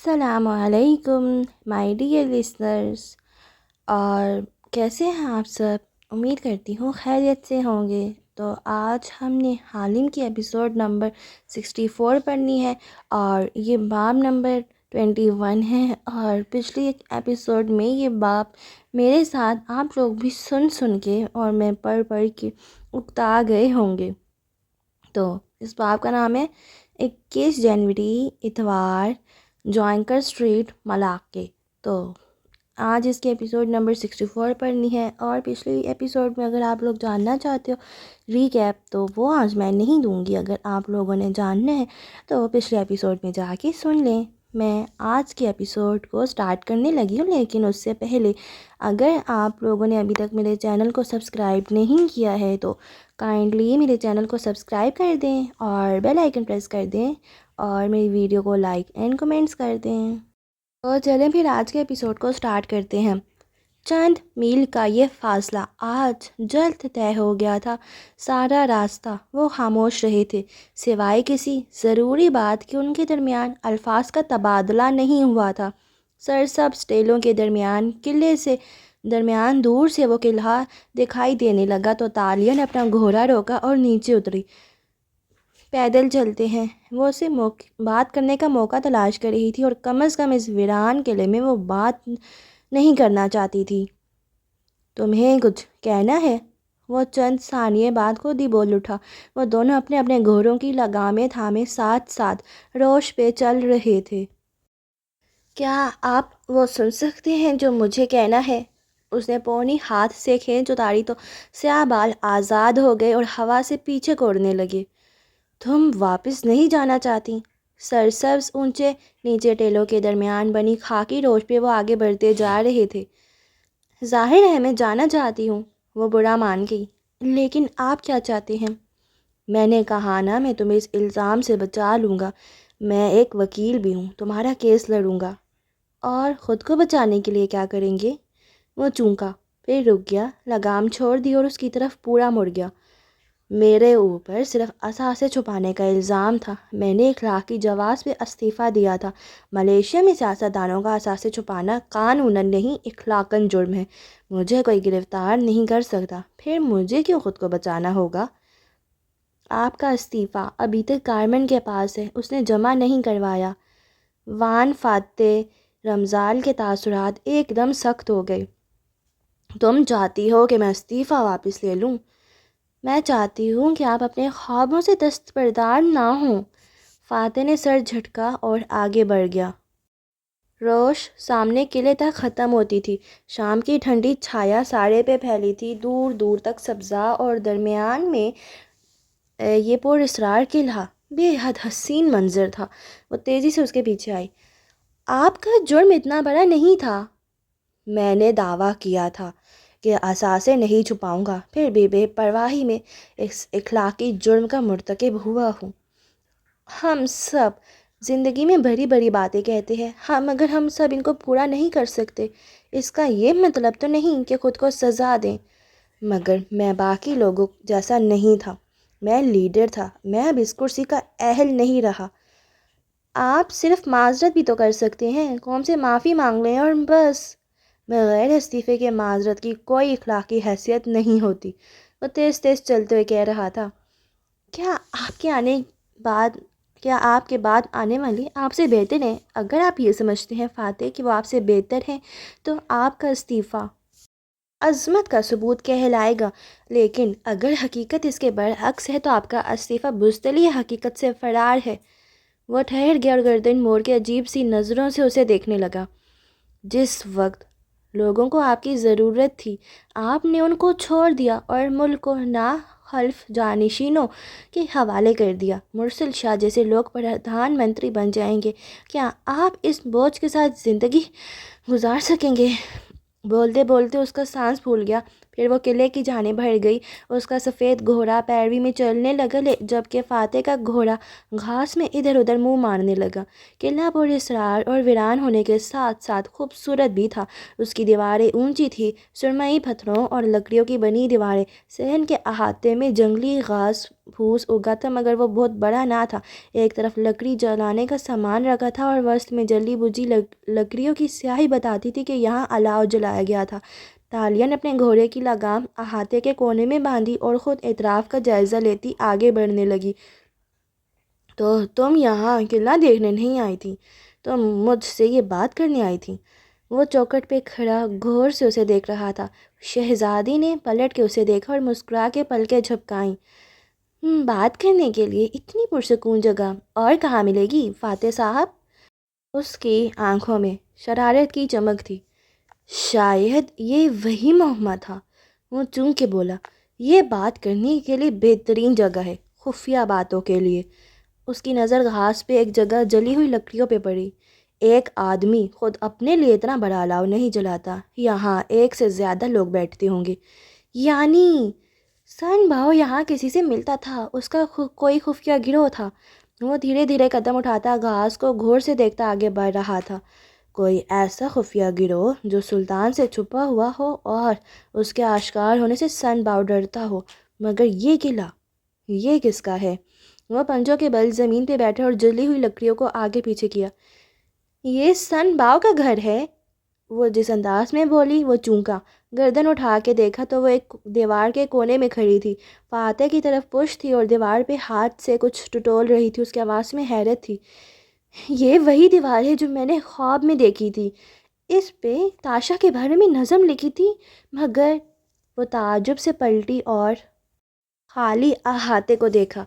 السلام علیکم my dear listeners, اور کیسے ہیں آپ سب؟ امید کرتی ہوں خیریت سے ہوں گے۔ تو آج ہم نے حالم کی ایپیسوڈ نمبر 64 پڑھنی ہے، اور یہ باب نمبر 21 ہے۔ اور پچھلی ایک ایپیسوڈ میں یہ باب میرے ساتھ آپ لوگ بھی سن کے اور میں پڑھ کے اکتا گئے ہوں گے۔ تو اس باب کا نام ہے 21 جنوری اتوار، جوائنکر اسٹریٹ، ملاقے۔ تو آج اس کے ایپیسوڈ نمبر 64 پڑھنی ہے، اور پچھلی ایپیسوڈ میں اگر آپ لوگ جاننا چاہتے ہو ریکیپ تو وہ آج میں نہیں دوں گی۔ اگر آپ لوگوں نے جاننا ہے تو پچھلے ایپیسوڈ میں جا کے سن لیں۔ میں آج کے ایپیسوڈ کو سٹارٹ کرنے لگی ہوں، لیکن اس سے پہلے اگر آپ لوگوں نے ابھی تک میرے چینل کو سبسکرائب نہیں کیا ہے تو کائنڈلی میرے چینل کو سبسکرائب کر دیں اور بیل آئیکن پریس کر دیں، اور میری ویڈیو کو لائک اینڈ کمنٹس کر دیں۔ تو چلیں پھر آج کے ایپیسوڈ کو سٹارٹ کرتے ہیں۔ چند میل کا یہ فاصلہ آج جلد طے ہو گیا تھا۔ سارا راستہ وہ خاموش رہے تھے، سوائے کسی ضروری بات کہ ان کے درمیان الفاظ کا تبادلہ نہیں ہوا تھا۔ سرسبز ٹیلوں کے درمیان دور سے وہ قلعہ دکھائی دینے لگا تو تالیہ نے اپنا گھوڑا روکا اور نیچے اتری۔ پیدل چلتے ہیں، وہ اسے بات کرنے کا موقع تلاش کر رہی تھی، اور کم از کم اس ویران قلعے میں وہ بات نہیں کرنا چاہتی تھی۔ تمہیں کچھ کہنا ہے؟ وہ چند ثانیے بعد خود ہی بول اٹھا۔ وہ دونوں اپنے اپنے گھوڑوں کی لگامیں تھامے ساتھ ساتھ روش پہ چل رہے تھے۔ کیا آپ وہ سن سکتے ہیں جو مجھے کہنا ہے؟ اس نے پونی ہاتھ سے کھینچ اتاری تو سیاہ بال آزاد ہو گئے اور ہوا سے پیچھے کوڑنے لگے۔ تم واپس نہیں جانا چاہتی؟ سرسبز اونچے نیچے ٹیلوں کے درمیان بنی خاکی روش پہ وہ آگے بڑھتے جا رہے تھے۔ ظاہر ہے میں جانا چاہتی ہوں، وہ برا مان گئی۔ لیکن آپ کیا چاہتے ہیں؟ میں نے کہا نا، میں تمہیں اس الزام سے بچا لوں گا۔ میں ایک وکیل بھی ہوں، تمہارا کیس لڑوں گا۔ اور خود کو بچانے کے لیے کیا کریں گے؟ وہ چونکا، پھر رک گیا، لگام چھوڑ دی اور اس کی طرف پورا مڑ گیا۔ میرے اوپر صرف اثاثے چھپانے کا الزام تھا۔ میں نے اخلاقی جواز پہ استعفیٰ دیا تھا۔ ملیشیا میں سیاستدانوں کا اثاثے چھپانا قانوناً نہیں اخلاقاً جرم ہے۔ مجھے کوئی گرفتار نہیں کر سکتا، پھر مجھے کیوں خود کو بچانا ہوگا؟ آپ کا استعفیٰ ابھی تک کارمن کے پاس ہے، اس نے جمع نہیں کروایا۔ وان فاتح رمزال کے تاثرات ایک دم سخت ہو گئے۔ تم چاہتی ہو کہ میں استعفیٰ واپس لے لوں؟ میں چاہتی ہوں کہ آپ اپنے خوابوں سے دستبردار نہ ہوں۔ فاتح نے سر جھٹکا اور آگے بڑھ گیا۔ روش سامنے قلعے تک ختم ہوتی تھی۔ شام کی ٹھنڈی چھایا سارے پہ پھیلی تھی، دور دور تک سبزہ، اور درمیان میں یہ پر اسرار قلعہ بے حد حسین منظر تھا۔ وہ تیزی سے اس کے پیچھے آئی۔ آپ کا جرم اتنا بڑا نہیں تھا۔ میں نے دعویٰ کیا تھا کہ اثاثے نہیں چھپاؤں گا، پھر بھی بے پرواہی میں اس اخلاقی جرم کا مرتکب ہوا ہوں۔ ہم سب زندگی میں بڑی بڑی باتیں کہتے ہیں، مگر ہم سب ان کو پورا نہیں کر سکتے۔ اس کا یہ مطلب تو نہیں کہ خود کو سزا دیں، مگر میں باقی لوگوں جیسا نہیں تھا۔ میں لیڈر تھا، میں اب اس کرسی کا اہل نہیں رہا۔ آپ صرف معذرت بھی تو کر سکتے ہیں، قوم سے معافی مانگ لیں اور بس۔ بغیر استعفے کے معذرت کی کوئی اخلاقی حیثیت نہیں ہوتی، وہ تیز تیز چلتے ہوئے کہہ رہا تھا۔ کیا آپ کے بعد آنے والی آپ سے بہتر ہیں؟ اگر آپ یہ سمجھتے ہیں فاتح کہ وہ آپ سے بہتر ہیں تو آپ کا استعفیٰ عظمت کا ثبوت کہلائے گا، لیکن اگر حقیقت اس کے برعکس ہے تو آپ کا استعفیٰ بزدلی حقیقت سے فرار ہے۔ وہ ٹھہر گیا اور گردن موڑ کے عجیب سی نظروں سے اسے دیکھنے لگا۔ جس وقت لوگوں کو آپ کی ضرورت تھی، آپ نے ان کو چھوڑ دیا اور ملک کو ناخلف جانشینوں کے حوالے کر دیا۔ مرسل شاہ جیسے لوگ پردھان منتری بن جائیں گے، کیا آپ اس بوجھ کے ساتھ زندگی گزار سکیں گے؟ بولتے بولتے اس کا سانس پھول گیا، پھر وہ قلعے کی جانب بڑھ گئی۔ اس کا سفید گھوڑا پیروی میں چلنے لگا، جبکہ فاتح کا گھوڑا گھاس میں ادھر ادھر منہ مارنے لگا۔ قلعہ پر اسرار اور ویران ہونے کے ساتھ ساتھ خوبصورت بھی تھا۔ اس کی دیواریں اونچی تھیں، سرمئی پتھروں اور لکڑیوں کی بنی دیواریں۔ صحن کے احاطے میں جنگلی گھاس پھوس اگا تھا، مگر وہ بہت بڑا نہ تھا۔ ایک طرف لکڑی جلانے کا سامان رکھا تھا اور وسط میں جلی بجھی لکڑیوں کی سیاہی بتاتی تھی کہ یہاں الاؤ جلایا گیا تھا۔ تالیا نے اپنے گھوڑے کی لگام احاطے کے کونے میں باندھی اور خود اطراف کا جائزہ لیتی آگے بڑھنے لگی۔ تو تم یہاں قلعہ دیکھنے نہیں آئی تھی، تم مجھ سے یہ بات کرنے آئی تھی؟ وہ چوکھٹ پہ کھڑا غور سے اسے دیکھ رہا تھا۔ شہزادی نے پلٹ کے اسے دیکھا اور مسکرا کے پلکیں جھپکائیں۔ بات کرنے کے لیے اتنی پرسکون جگہ اور کہاں ملے گی فاتح صاحب؟ اس کی آنکھوں میں شرارت کی چمک تھی۔ شاید یہ وہی محمد تھا۔ وہ چونک کے بولا، یہ بات کرنے کے لیے بہترین جگہ ہے، خفیہ باتوں کے لیے۔ اس کی نظر گھاس پہ ایک جگہ جلی ہوئی لکڑیوں پہ پڑی۔ ایک آدمی خود اپنے لیے اتنا بڑا الاؤ نہیں جلاتا، یہاں ایک سے زیادہ لوگ بیٹھتے ہوں گے۔ یعنی سن باؤ یہاں کسی سے ملتا تھا، اس کا کوئی خفیہ گروہ تھا۔ وہ دھیرے دھیرے قدم اٹھاتا گھاس کو غور سے دیکھتا آگے بڑھ رہا تھا۔ کوئی ایسا خفیہ گروہ جو سلطان سے چھپا ہوا ہو اور اس کے آشکار ہونے سے سن باؤ ڈرتا ہو۔ مگر یہ قلعہ، یہ کس کا ہے؟ وہ پنجوں کے بل زمین پہ بیٹھا اور جلی ہوئی لکڑیوں کو آگے پیچھے کیا۔ یہ سن باؤ کا گھر ہے؟ وہ جس انداز میں بولی وہ چونکا۔ گردن اٹھا کے دیکھا تو وہ ایک دیوار کے کونے میں کھڑی تھی، فاتح کی طرف پشت تھی اور دیوار پہ ہاتھ سے کچھ ٹٹول رہی تھی۔ اس کے آواز میں حیرت تھی۔ یہ وہی دیوار ہے جو میں نے خواب میں دیکھی تھی، اس پہ تاشا کے بارے میں نظم لکھی تھی۔ مگر وہ تعجب سے پلٹی اور خالی احاطے کو دیکھا۔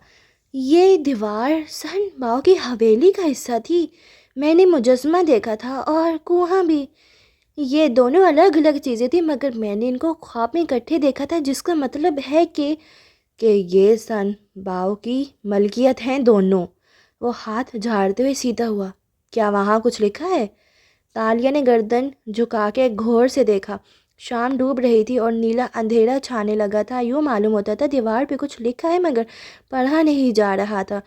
یہ دیوار سن باؤ کی حویلی کا حصہ تھی، میں نے مجسمہ دیکھا تھا اور کنواں بھی۔ یہ دونوں الگ الگ چیزیں تھیں، مگر میں نے ان کو خواب میں اکٹھے دیکھا تھا، جس کا مطلب ہے کہ یہ سن باؤ کی ملکیت ہیں دونوں۔ وہ ہاتھ جھاڑتے ہوئے سیدھا ہوا۔ کیا وہاں کچھ لکھا ہے؟ تالیا نے گردن جھکا کے غور سے دیکھا۔ شام ڈوب رہی تھی اور نیلا اندھیرا چھانے لگا تھا۔ یوں معلوم ہوتا تھا دیوار پہ کچھ لکھا ہے، مگر پڑھا نہیں جا رہا تھا۔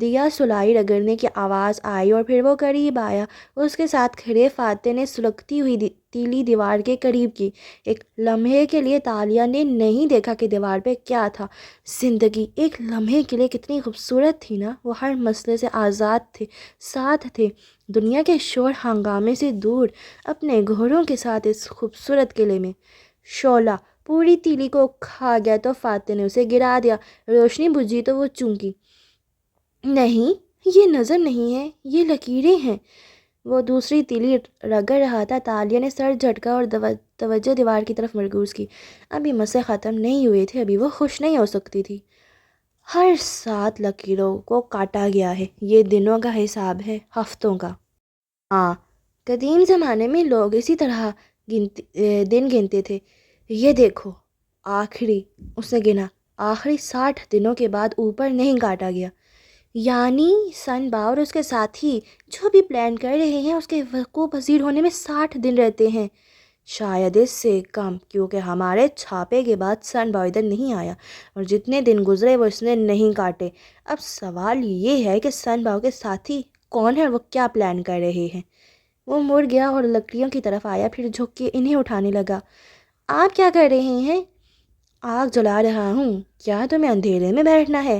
دیا سلائی رگڑنے کی آواز آئی اور پھر وہ قریب آیا۔ اس کے ساتھ کھڑے فاتح نے سلگتی ہوئی تیلی دیوار کے قریب کی۔ ایک لمحے کے لیے تالیا نے نہیں دیکھا کہ دیوار پہ کیا تھا۔ زندگی ایک لمحے کے لیے کتنی خوبصورت تھی نا۔ وہ ہر مسئلے سے آزاد تھے، ساتھ تھے، دنیا کے شور ہنگامے سے دور، اپنے گھوڑوں کے ساتھ اس خوبصورت قلعے میں۔ شعلہ پوری تیلی کو کھا گیا تو فاتح نے اسے گرا دیا۔ روشنی بجھی تو وہ چونکی۔ نہیں، یہ نظر نہیں ہے، یہ لکیریں ہیں۔ وہ دوسری تیلی رگڑ رہا تھا۔ تالیا نے سر جھٹکا اور توجہ دیوار کی طرف مرکوز کی۔ ابھی مسئلے ختم نہیں ہوئے تھے، ابھی وہ خوش نہیں ہو سکتی تھی۔ ہر 7 لکیروں کو کاٹا گیا ہے، یہ دنوں کا حساب ہے، ہفتوں کا۔ ہاں، قدیم زمانے میں لوگ اسی طرح دن گنتے تھے۔ یہ دیکھو، آخری، اس نے گنا، آخری 60 دنوں کے بعد اوپر نہیں کاٹا گیا۔ یعنی سن باؤ اور اس کے ساتھی جو بھی پلان کر رہے ہیں، اس کے وقوع پذیر ہونے میں 60 دن رہتے ہیں، شاید اس سے کم، کیونکہ ہمارے چھاپے کے بعد سن باؤ ادھر نہیں آیا اور جتنے دن گزرے وہ اس نے نہیں کاٹے۔ اب سوال یہ ہے کہ سن باؤ کے ساتھی کون ہے اور وہ کیا پلان کر رہے ہیں؟ وہ مڑ گیا اور لکڑیوں کی طرف آیا، پھر جھک کے انہیں اٹھانے لگا۔ آپ کیا کر رہے ہیں؟ آگ جلا رہا ہوں۔ کیا تمہیں اندھیرے میں بیٹھنا ہے؟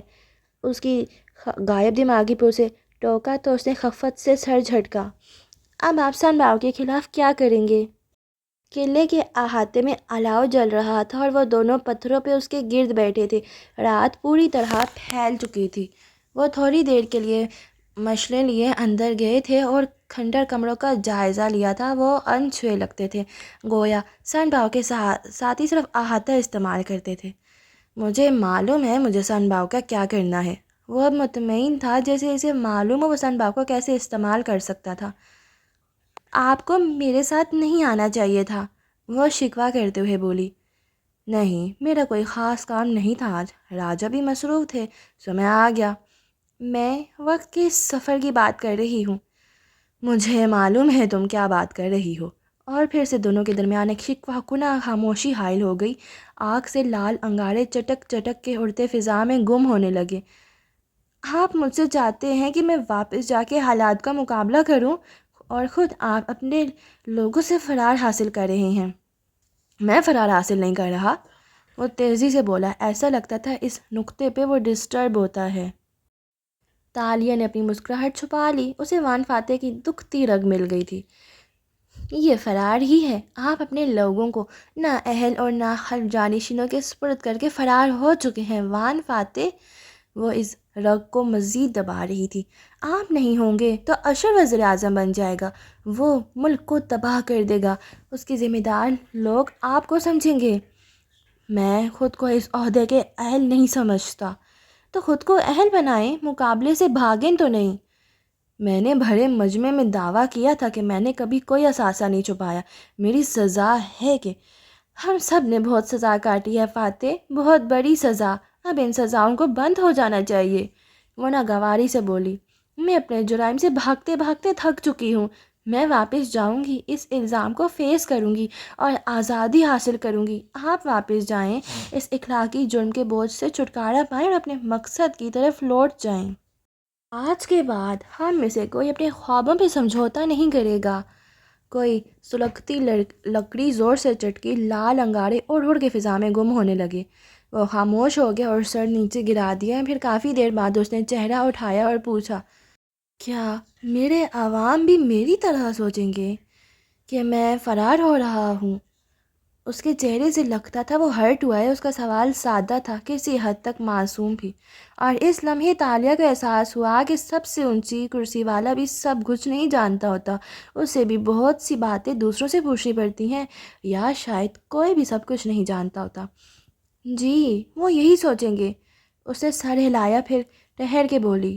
اس کی غائب دماغی پر اسے ٹوکا تو اس نے خفت سے سر جھٹکا۔ اب آپ سن باؤ کے خلاف کیا کریں گے؟ قلعے کے احاطے میں الاؤ جل رہا تھا اور وہ دونوں پتھروں پہ اس کے گرد بیٹھے تھے۔ رات پوری طرح پھیل چکی تھی۔ وہ تھوڑی دیر کے لیے مشلیں لیے اندر گئے تھے اور کھنڈر کمروں کا جائزہ لیا تھا۔ وہ انچھوئے لگتے تھے، گویا سن باؤ کے ساتھی صرف احاطہ استعمال کرتے تھے۔ مجھے معلوم ہے مجھے سن باؤ کا کیا کرنا ہے۔ وہ اب مطمئن تھا جیسے اسے معلوم ہو وہ سن باؤ کو کیسے استعمال کر سکتا تھا۔ آپ کو میرے ساتھ نہیں آنا چاہیے تھا، وہ شکوہ کرتے ہوئے بولی۔ نہیں، میرا کوئی خاص کام نہیں تھا آج، راجہ بھی مصروف تھے، سو میں آ گیا۔ میں وقت کے سفر کی بات کر رہی ہوں۔ مجھے معلوم ہے تم کیا بات کر رہی ہو، اور پھر سے دونوں کے درمیان ایک شکوہ کنہ خاموشی حائل ہو گئی۔ آگ سے لال انگارے چٹک چٹک کے اڑتے فضا میں گم ہونے لگے۔ آپ مجھ سے چاہتے ہیں کہ میں واپس جا کے حالات کا مقابلہ کروں، اور خود آپ اپنے لوگوں سے فرار حاصل کر رہے ہیں۔ میں فرار حاصل نہیں کر رہا، وہ تیزی سے بولا۔ ایسا لگتا تھا اس نقطے پہ وہ ڈسٹرب ہوتا ہے۔ تالیہ نے اپنی مسکراہٹ چھپا لی، اسے وان فاتح کی دکھتی رگ مل گئی تھی۔ یہ فرار ہی ہے، آپ اپنے لوگوں کو نہ اہل اور نہ حلب جانشینوں کے سپرد کر کے فرار ہو چکے ہیں وان فاتح۔ وہ اس رگ کو مزید دبا رہی تھی۔ آپ نہیں ہوں گے تو اشر وزیر اعظم بن جائے گا، وہ ملک کو تباہ کر دے گا، اس کے ذمہ دار لوگ آپ کو سمجھیں گے۔ میں خود کو اس عہدے کے اہل نہیں سمجھتا، تو خود کو اہل بنائیں، مقابلے سے بھاگیں تو نہیں۔ میں نے بھرے مجمع میں دعویٰ کیا تھا کہ میں نے کبھی کوئی اثاثہ نہیں چھپایا۔ میری سزا ہے کہ ہم سب نے بہت سزا کاٹی ہے فاتح، بہت بڑی سزا۔ اب ان سزاؤں کو بند ہو جانا چاہیے۔ وہ ناگواری سے بولی، میں اپنے جرائم سے بھاگتے بھاگتے تھک چکی ہوں۔ میں واپس جاؤں گی، اس الزام کو فیس کروں گی اور آزادی حاصل کروں گی۔ آپ واپس جائیں، اس اخلاقی جرم کے بوجھ سے چھٹکارا پائیں اور اپنے مقصد کی طرف لوٹ جائیں۔ آج کے بعد ہم میں سے کوئی اپنے خوابوں پہ سمجھوتا نہیں کرے گا۔ کوئی سلگتی لکڑی زور سے چٹکی، لال انگارے اڑ اڑ کے فضا میں گم ہونے لگے۔ وہ خاموش ہو گیا اور سر نیچے گرا دیا۔ پھر کافی دیر بعد اس نے چہرہ اٹھایا اور پوچھا، کیا میرے عوام بھی میری طرح سوچیں گے کہ میں فرار ہو رہا ہوں؟ اس کے چہرے سے لگتا تھا وہ ہرٹ ہوا ہے۔ اس کا سوال سادہ تھا، کسی حد تک معصوم بھی، اور اس لمحے تالیہ کو احساس ہوا کہ سب سے اونچی کرسی والا بھی سب کچھ نہیں جانتا ہوتا، اسے بھی بہت سی باتیں دوسروں سے پوچھنی پڑتی ہیں، یا شاید کوئی بھی سب کچھ نہیں جانتا ہوتا۔ جی وہ یہی سوچیں گے۔ اس نے سر ہلایا، پھر ٹھہر کے بولی،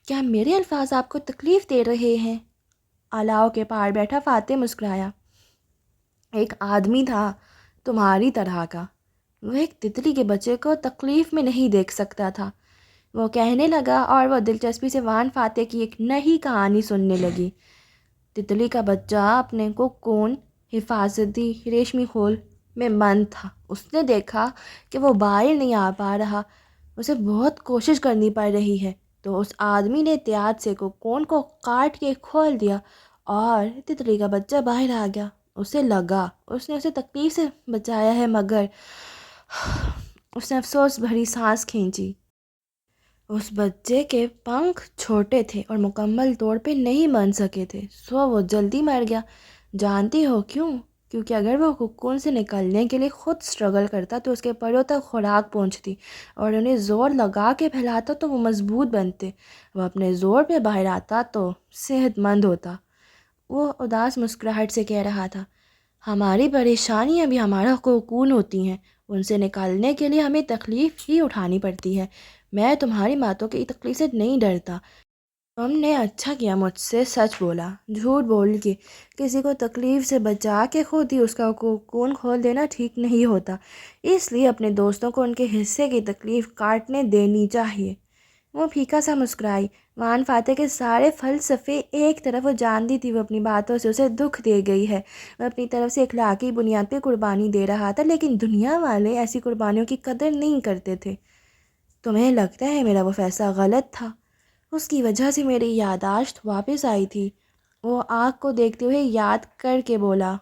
کیا میرے الفاظ آپ کو تکلیف دے رہے ہیں؟ الاؤ کے پار بیٹھا فاتح مسکرایا۔ ایک آدمی تھا تمہاری طرح کا، وہ ایک تتلی کے بچے کو تکلیف میں نہیں دیکھ سکتا تھا، وہ کہنے لگا، اور وہ دلچسپی سے وان فاتح کی ایک نئی کہانی سننے لگی۔ تتلی کا بچہ اپنے کوکون، حفاظتی ریشمی خول میں بند تھا۔ اس نے دیکھا کہ وہ باہر نہیں آ پا رہا، اسے بہت کوشش کرنی پڑ رہی ہے، تو اس آدمی نے احتیاط سے کوکون کو کاٹ کے کھول دیا اور تتلی کا بچہ باہر آ گیا۔ اسے لگا اس نے اسے تکلیف سے بچایا ہے، مگر اس نے افسوس بھری سانس کھینچی۔ اس بچے کے پنکھ چھوٹے تھے اور مکمل طور پہ نہیں بن سکے تھے، سو وہ جلدی مر گیا۔ جانتی ہو کیوں؟ کیونکہ اگر وہ کوکون سے نکلنے کے لیے خود سٹرگل کرتا تو اس کے پروں تک خوراک پہنچتی، اور انہیں زور لگا کے پھیلاتا تو وہ مضبوط بنتے، وہ اپنے زور پہ باہر آتا تو صحت مند ہوتا۔ وہ اداس مسکراہٹ سے کہہ رہا تھا، ہماری پریشانیاں بھی ہمارا کوکون ہوتی ہیں، ان سے نکالنے کے لیے ہمیں تکلیف ہی اٹھانی پڑتی ہے۔ میں تمہاری باتوں کی تکلیف سے نہیں ڈرتا، تم نے اچھا کیا مجھ سے سچ بولا۔ جھوٹ بول کے کسی کو تکلیف سے بچا کے خود ہی اس کا کوکون کھول دینا ٹھیک نہیں ہوتا، اس لیے اپنے دوستوں کو ان کے حصے کی تکلیف کاٹنے دینی چاہیے۔ وہ پھیکا سا مسکرائی۔ وان فاتح کے سارے فلسفے ایک طرف، وہ جانتی تھی وہ اپنی باتوں سے اسے دکھ دے گئی ہے، وہ اپنی طرف سے اخلاقی بنیاد پہ قربانی دے رہا تھا، لیکن دنیا والے ایسی قربانیوں کی قدر نہیں کرتے تھے۔ تمہیں لگتا ہے میرا وہ فیصلہ غلط تھا؟ اس کی وجہ سے میری یادداشت واپس آئی تھی، وہ آنکھ کو دیکھتے ہوئے یاد کر کے بولا۔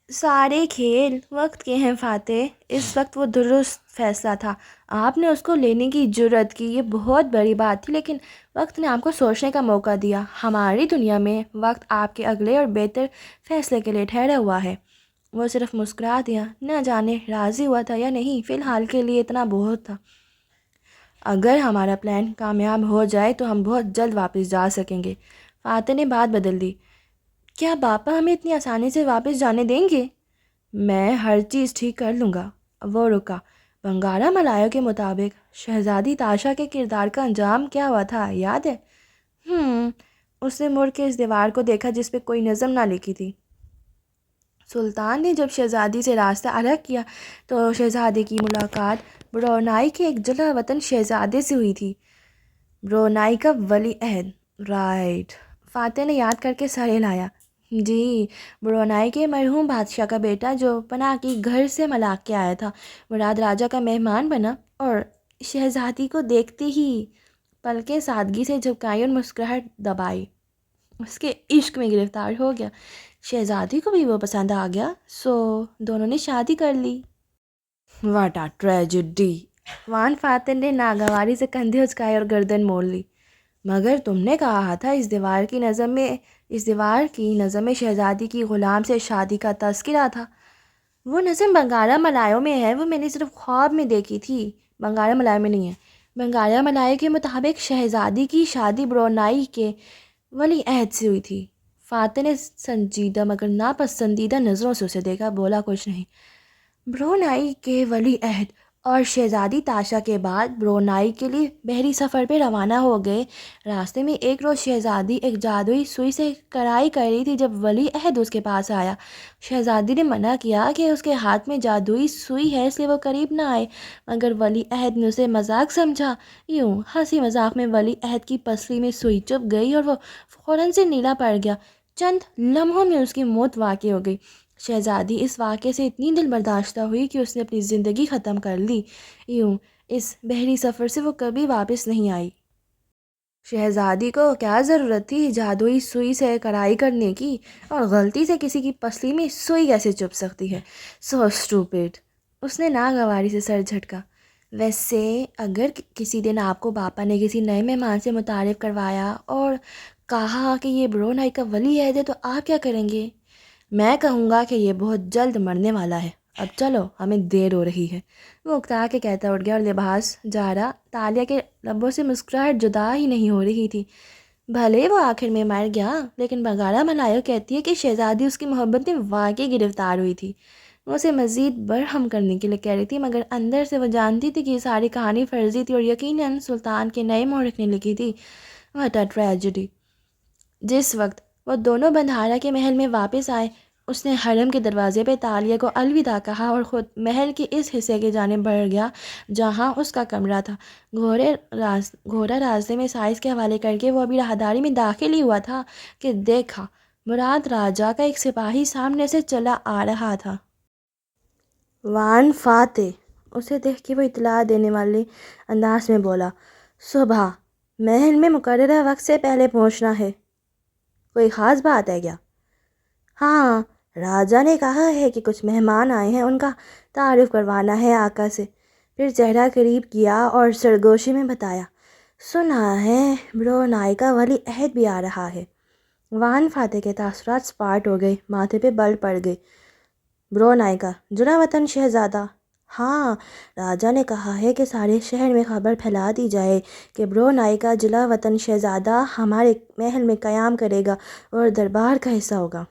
سارے کھیل وقت کے ہیں فاتح، اس وقت وہ درست فیصلہ تھا، آپ نے اس کو لینے کی جرأت کی، یہ بہت بڑی بات تھی، لیکن وقت نے آپ کو سوچنے کا موقع دیا۔ ہماری دنیا میں وقت آپ کے اگلے اور بہتر فیصلے کے لیے ٹھہرا ہوا ہے۔ وہ صرف مسکرا دیا، نہ جانے راضی ہوا تھا یا نہیں، فی الحال کے لیے اتنا بہت تھا۔ اگر ہمارا پلان کامیاب ہو جائے تو ہم بہت جلد واپس جا سکیں گے۔ فاتح نے بات بدل دی، کیا باپا ہمیں اتنی آسانی سے واپس جانے دیں گے؟ میں ہر چیز ٹھیک کر لوں گا۔ وہ رکا۔ بنگارا ملایا کے مطابق شہزادی تاشا کے کردار کا انجام کیا ہوا تھا، یاد ہے؟ اس نے مڑ کے اس دیوار کو دیکھا جس پہ کوئی نظم نہ لکھی تھی۔ سلطان نے جب شہزادی سے راستہ الگ کیا تو شہزادے کی ملاقات برونائی کے ایک جلا وطن شہزادے سے ہوئی تھی۔ برونائی کا ولی عہد، رائٹ۔ فاتح نے یاد کر کے سر ہلایا۔ جی، برونائی کے مرحوم بادشاہ کا بیٹا جو پناہ کی گھر سے ملاق کے آیا تھا، مراد راجہ کا مہمان بنا اور شہزادی کو دیکھتے ہی پلکیں سادگی سے جھپکائی اور مسکراہٹ دبائی، اس کے عشق میں گرفتار ہو گیا۔ شہزادی کو بھی وہ پسند آ گیا، سو دونوں نے شادی کر لی۔ What a tragedy! وان فاتح نے ناگواری سے کندھے اچکائے اور گردن موڑ لی۔ مگر تم نے کہا تھا اس دیوار کی نظم میں شہزادی کی غلام سے شادی کا تذکرہ تھا۔ وہ نظم بنگالا ملایوں میں ہے، وہ میں نے صرف خواب میں دیکھی تھی، بنگالا ملایوں میں نہیں ہے۔ بنگالا ملایوں کے مطابق شہزادی کی شادی برونائی کے ولی عہد سے ہوئی تھی۔ فاتح نے سنجیدہ مگر ناپسندیدہ نظروں سے اسے دیکھا، بولا کچھ نہیں۔ برونائی کے ولی عہد اور شہزادی تاشا کے بعد برونائی کے لیے بحری سفر پہ روانہ ہو گئے۔ راستے میں ایک روز شہزادی ایک جادوئی سوئی سے کڑھائی کر رہی تھی جب ولی عہد اس کے پاس آیا۔ شہزادی نے منع کیا کہ اس کے ہاتھ میں جادوئی سوئی ہے اس لیے وہ قریب نہ آئے، مگر ولی عہد نے اسے مذاق سمجھا۔ یوں ہنسی مذاق میں ولی عہد کی پسلی میں سوئی چبھ گئی اور وہ فوراً سے نیلا پڑ گیا۔ چند لمحوں میں اس کی موت واقع ہو گئی۔ شہزادی اس واقعے سے اتنی دل برداشتہ ہوئی کہ اس نے اپنی زندگی ختم کر لی۔ یوں اس بحری سفر سے وہ کبھی واپس نہیں آئی۔ شہزادی کو کیا ضرورت تھی جادوئی سوئی سے کڑھائی کرنے کی، اور غلطی سے کسی کی پسلی میں سوئی کیسے چبھ سکتی ہے؟ سو اسٹوپڈ! اس نے ناگواری سے سر جھٹکا۔ ویسے اگر کسی دن آپ کو باپا نے کسی نئے مہمان سے متعارف کروایا اور کہا کہ یہ برونائی کا ولی عہد ہے تو آپ کیا کریں گے؟ میں کہوں گا کہ یہ بہت جلد مرنے والا ہے، اب چلو ہمیں دیر ہو رہی ہے۔ وہ اکتا کے کہتا اٹھ گیا اور لباس جا رہا۔ تالیہ کے لبوں سے مسکراہٹ جدا ہی نہیں ہو رہی تھی۔ بھلے وہ آخر میں مر گیا، لیکن بنگالا ملایوں کہتی ہے کہ شہزادی اس کی محبت میں واقعی گرفتار ہوئی تھی۔ وہ اسے مزید برہم کرنے کے لیے کہہ رہی تھی، مگر اندر سے وہ جانتی تھی کہ یہ ساری کہانی فرضی تھی اور یقیناً سلطان کے نئے مورخ نے لکھی تھی۔ What a tragedy! جس وقت وہ دونوں بندھارا کے محل میں واپس آئے، اس نے حرم کے دروازے پہ تالیہ کو الوداع کہا اور خود محل کے اس حصے کی جانب بڑھ گیا جہاں اس کا کمرہ تھا۔ گھوڑا راستے میں سائز کے حوالے کر کے وہ ابھی راہداری میں داخل ہی ہوا تھا کہ دیکھا مراد راجہ کا ایک سپاہی سامنے سے چلا آ رہا تھا۔ وان فاتح! اسے دیکھ کے وہ اطلاع دینے والے انداز میں بولا، صبح محل میں مقررہ وقت سے پہلے پہنچنا ہے۔ کوئی خاص بات ہے کیا؟ ہاں، راجہ نے کہا ہے کہ کچھ مہمان آئے ہیں، ان کا تعارف کروانا ہے آقا سے۔ پھر چہرہ قریب کیا اور سرگوشی میں بتایا، سنا ہے برونائی کا ولی عہد بھی آ رہا ہے۔ وان فاتح کے تاثرات سپاٹ ہو گئے، ماتھے پہ بل پڑ گئے۔ برونائی کا جڑا وطن شہزادہ؟ ہاں، راجہ نے کہا ہے کہ سارے شہر میں خبر پھیلا دی جائے کہ برونائی کا جلا وطن شہزادہ ہمارے محل میں قیام کرے گا اور دربار کا حصہ ہوگا۔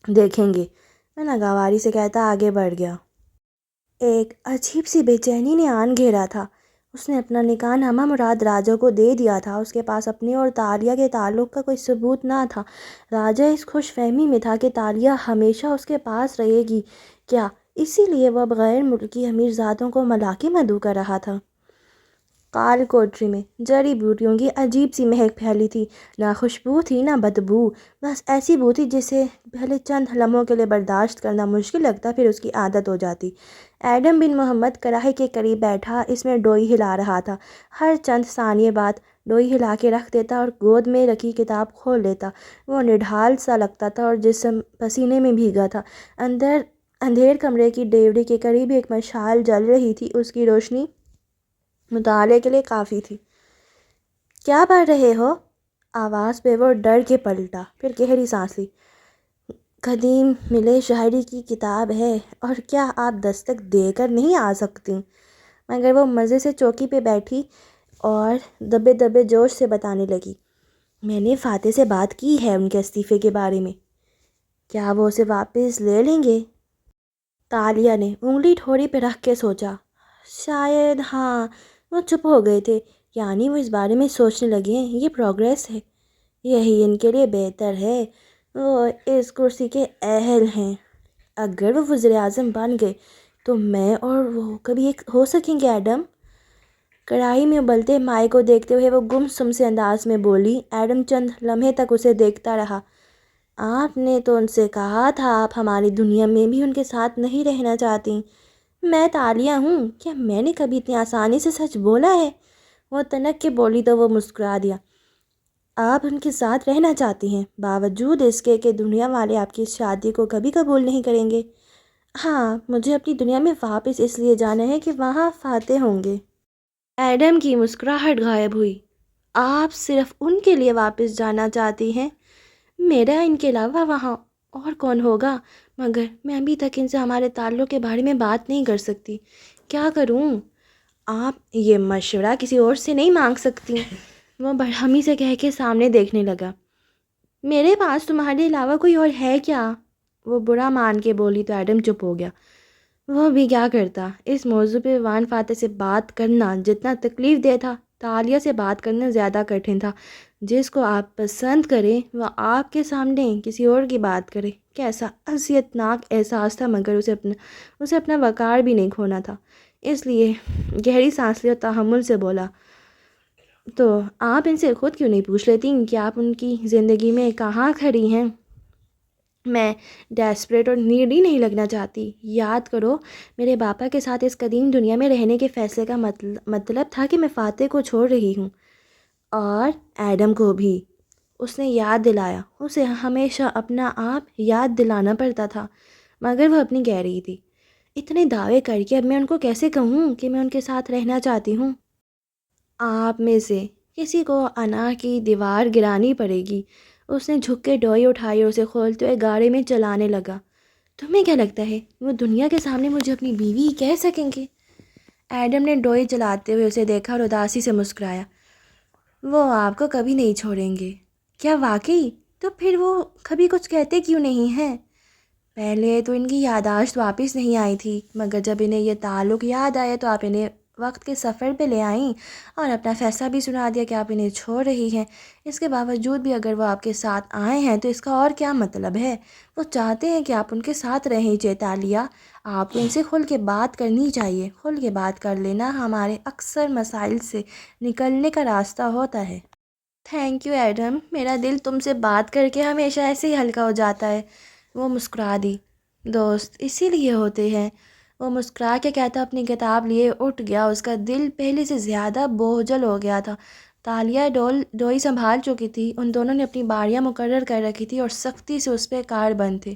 دیکھیں گے، میں ناگواری سے کہتا آگے بڑھ گیا۔ ایک عجیب سی بے چینی نے آن گھیرا تھا۔ اس نے اپنا نکاح نامہ مراد راجہ کو دے دیا تھا۔ اس کے پاس اپنے اور تالیہ کے تعلق کا کوئی ثبوت نہ تھا۔ راجہ اس خوش فہمی میں تھا کہ تالیہ ہمیشہ اس کے پاس رہے گی۔ کیا اسی لیے وہ اب غیر ملکی امیرزادوں کو ملاقے مدعو کر رہا تھا؟ کال کوٹری میں جڑی بوٹیوں کی عجیب سی مہک پھیلی تھی، نہ خوشبو تھی نہ بدبو، بس ایسی بو تھی جسے پہلے چند لمحوں کے لیے برداشت کرنا مشکل لگتا، پھر اس کی عادت ہو جاتی۔ ایڈم بن محمد کڑاہی کے قریب بیٹھا اس میں ڈوئی ہلا رہا تھا۔ ہر چند ثانیے بعد ڈوئی ہلا کے رکھ دیتا اور گود میں رکھی کتاب کھول لیتا۔ وہ نڈھال سا لگتا تھا اور جسم پسینے میں بھیگا تھا۔ اندھیر کمرے کی ڈیوڑی کے قریب ایک مشعل جل رہی تھی، اس کی روشنی مطالعے کے لیے کافی تھی۔ کیا پڑھ رہے ہو؟ آواز پہ وہ ڈر کے پلٹا، پھر گہری سانس لی۔ قدیم ملے شاعری کی کتاب ہے، اور کیا آپ دستک دے کر نہیں آ سکتی؟ مگر وہ مزے سے چوکی پہ بیٹھی اور دبے دبے جوش سے بتانے لگی، میں نے فاتح سے بات کی ہے ان کے استعفے کے بارے میں۔ کیا وہ اسے واپس لے لیں گے؟ تالیہ نے انگلی ٹھوڑی پہ رکھ کے سوچا، شاید ہاں۔ وہ چپ ہو گئے تھے، یعنی وہ اس بارے میں سوچنے لگے ہیں، یہ پروگریس ہے، یہی ان کے لیے بہتر ہے، وہ اس کرسی کے اہل ہیں۔ اگر وہ وزیر اعظم بن گئے تو میں اور وہ کبھی ایک ہو سکیں گے ایڈم؟ کڑاہی میں ابلتے مائع کو دیکھتے ہوئے وہ گمسم سے انداز میں بولی۔ ایڈم چند لمحے تک اسے دیکھتا رہا۔ آپ نے تو ان سے کہا تھا آپ ہماری دنیا میں بھی ان کے ساتھ نہیں رہنا چاہتی۔ میں تالیہ ہوں، کیا میں نے کبھی اتنی آسانی سے سچ بولا ہے؟ وہ تنک کے بولی تو وہ مسکرا دیا۔ آپ ان کے ساتھ رہنا چاہتی ہیں، باوجود اس کے کہ دنیا والے آپ کی اس شادی کو کبھی قبول نہیں کریں گے۔ ہاں، مجھے اپنی دنیا میں واپس اس لیے جانا ہے کہ وہاں فاتح ہوں گے۔ ایڈم کی مسکراہٹ غائب ہوئی۔ آپ صرف ان کے لیے واپس جانا چاہتی ہیں؟ میرا ان کے علاوہ وہاں اور کون ہوگا؟ مگر میں ابھی تک ان سے ہمارے تعلق کے بارے میں بات نہیں کر سکتی۔ کیا کروں؟ آپ یہ مشورہ کسی اور سے نہیں مانگ سکتی۔ وہ برہمی سے کہہ کے سامنے دیکھنے لگا۔ میرے پاس تمہارے علاوہ کوئی اور ہے کیا؟ وہ برا مان کے بولی تو ایڈم چپ ہو گیا۔ وہ بھی کیا کرتا؟ اس موضوع پہ وان فاتح سے بات کرنا جتنا تکلیف دہ تھا، تالیہ سے بات کرنا زیادہ کٹھن تھا۔ جس کو آپ پسند کریں وہ آپ کے سامنے کسی اور کی بات کرے، کیسا اذیت ناک احساس تھا، مگر اسے اپنا وقار بھی نہیں کھونا تھا۔ اس لیے گہری سانس لی اور تحمل سے بولا، تو آپ ان سے خود کیوں نہیں پوچھ لیتی کہ آپ ان کی زندگی میں کہاں کھڑی ہیں؟ میں ڈیسپریٹ اور نیڈی نہیں لگنا چاہتی۔ یاد کرو، میرے باپا کے ساتھ اس قدیم دنیا میں رہنے کے فیصلے کا مطلب تھا کہ میں فاتح کو چھوڑ رہی ہوں، اور ایڈم کو بھی۔ اس نے یاد دلایا۔ اسے ہمیشہ اپنا آپ یاد دلانا پڑتا تھا، مگر وہ اپنی کہہ رہی تھی۔ اتنے دعوے کر کے اب میں ان کو کیسے کہوں کہ میں ان کے ساتھ رہنا چاہتی ہوں؟ آپ میں سے کسی کو انا کی دیوار گرانی پڑے گی۔ اس نے جھک کے ڈوئی اٹھائی اور اسے کھولتے ہوئے گاڑی میں چلانے لگا۔ تمہیں کیا لگتا ہے وہ دنیا کے سامنے مجھے اپنی بیوی کہہ سکیں گے؟ ایڈم نے ڈوئی چلاتے ہوئے اسے دیکھا اور اداسی سے مسکرایا۔ وہ آپ کو کبھی نہیں چھوڑیں گے۔ کیا واقعی؟ تو پھر وہ کبھی کچھ کہتے کیوں نہیں ہیں؟ پہلے تو ان کی یادداشت واپس نہیں آئی تھی، مگر جب انہیں یہ تعلق یاد آیا تو آپ انہیں وقت کے سفر پہ لے آئیں اور اپنا فیصلہ بھی سنا دیا کہ آپ انہیں چھوڑ رہی ہیں۔ اس کے باوجود بھی اگر وہ آپ کے ساتھ آئے ہیں تو اس کا اور کیا مطلب ہے؟ وہ چاہتے ہیں کہ آپ ان کے ساتھ رہیں۔ چیتالیہ، آپ کو ان سے کھل کے بات کرنی چاہیے۔ کھل کے بات کر لینا ہمارے اکثر مسائل سے نکلنے کا راستہ ہوتا ہے۔ تھینک یو ایڈم، میرا دل تم سے بات کر کے ہمیشہ ایسے ہی ہلکا ہو جاتا ہے۔ وہ مسکرا دی۔ دوست اسی لیے ہوتے ہیں۔ وہ مسکرا کے کہتا اپنی کتاب لیے اٹھ گیا۔ اس کا دل پہلے سے زیادہ بوجھل ہو گیا تھا۔ تالیہ ڈوئی سنبھال چکی تھی۔ ان دونوں نے اپنی باریاں مقرر کر رکھی تھی اور سختی سے اس پہ کار بند تھے۔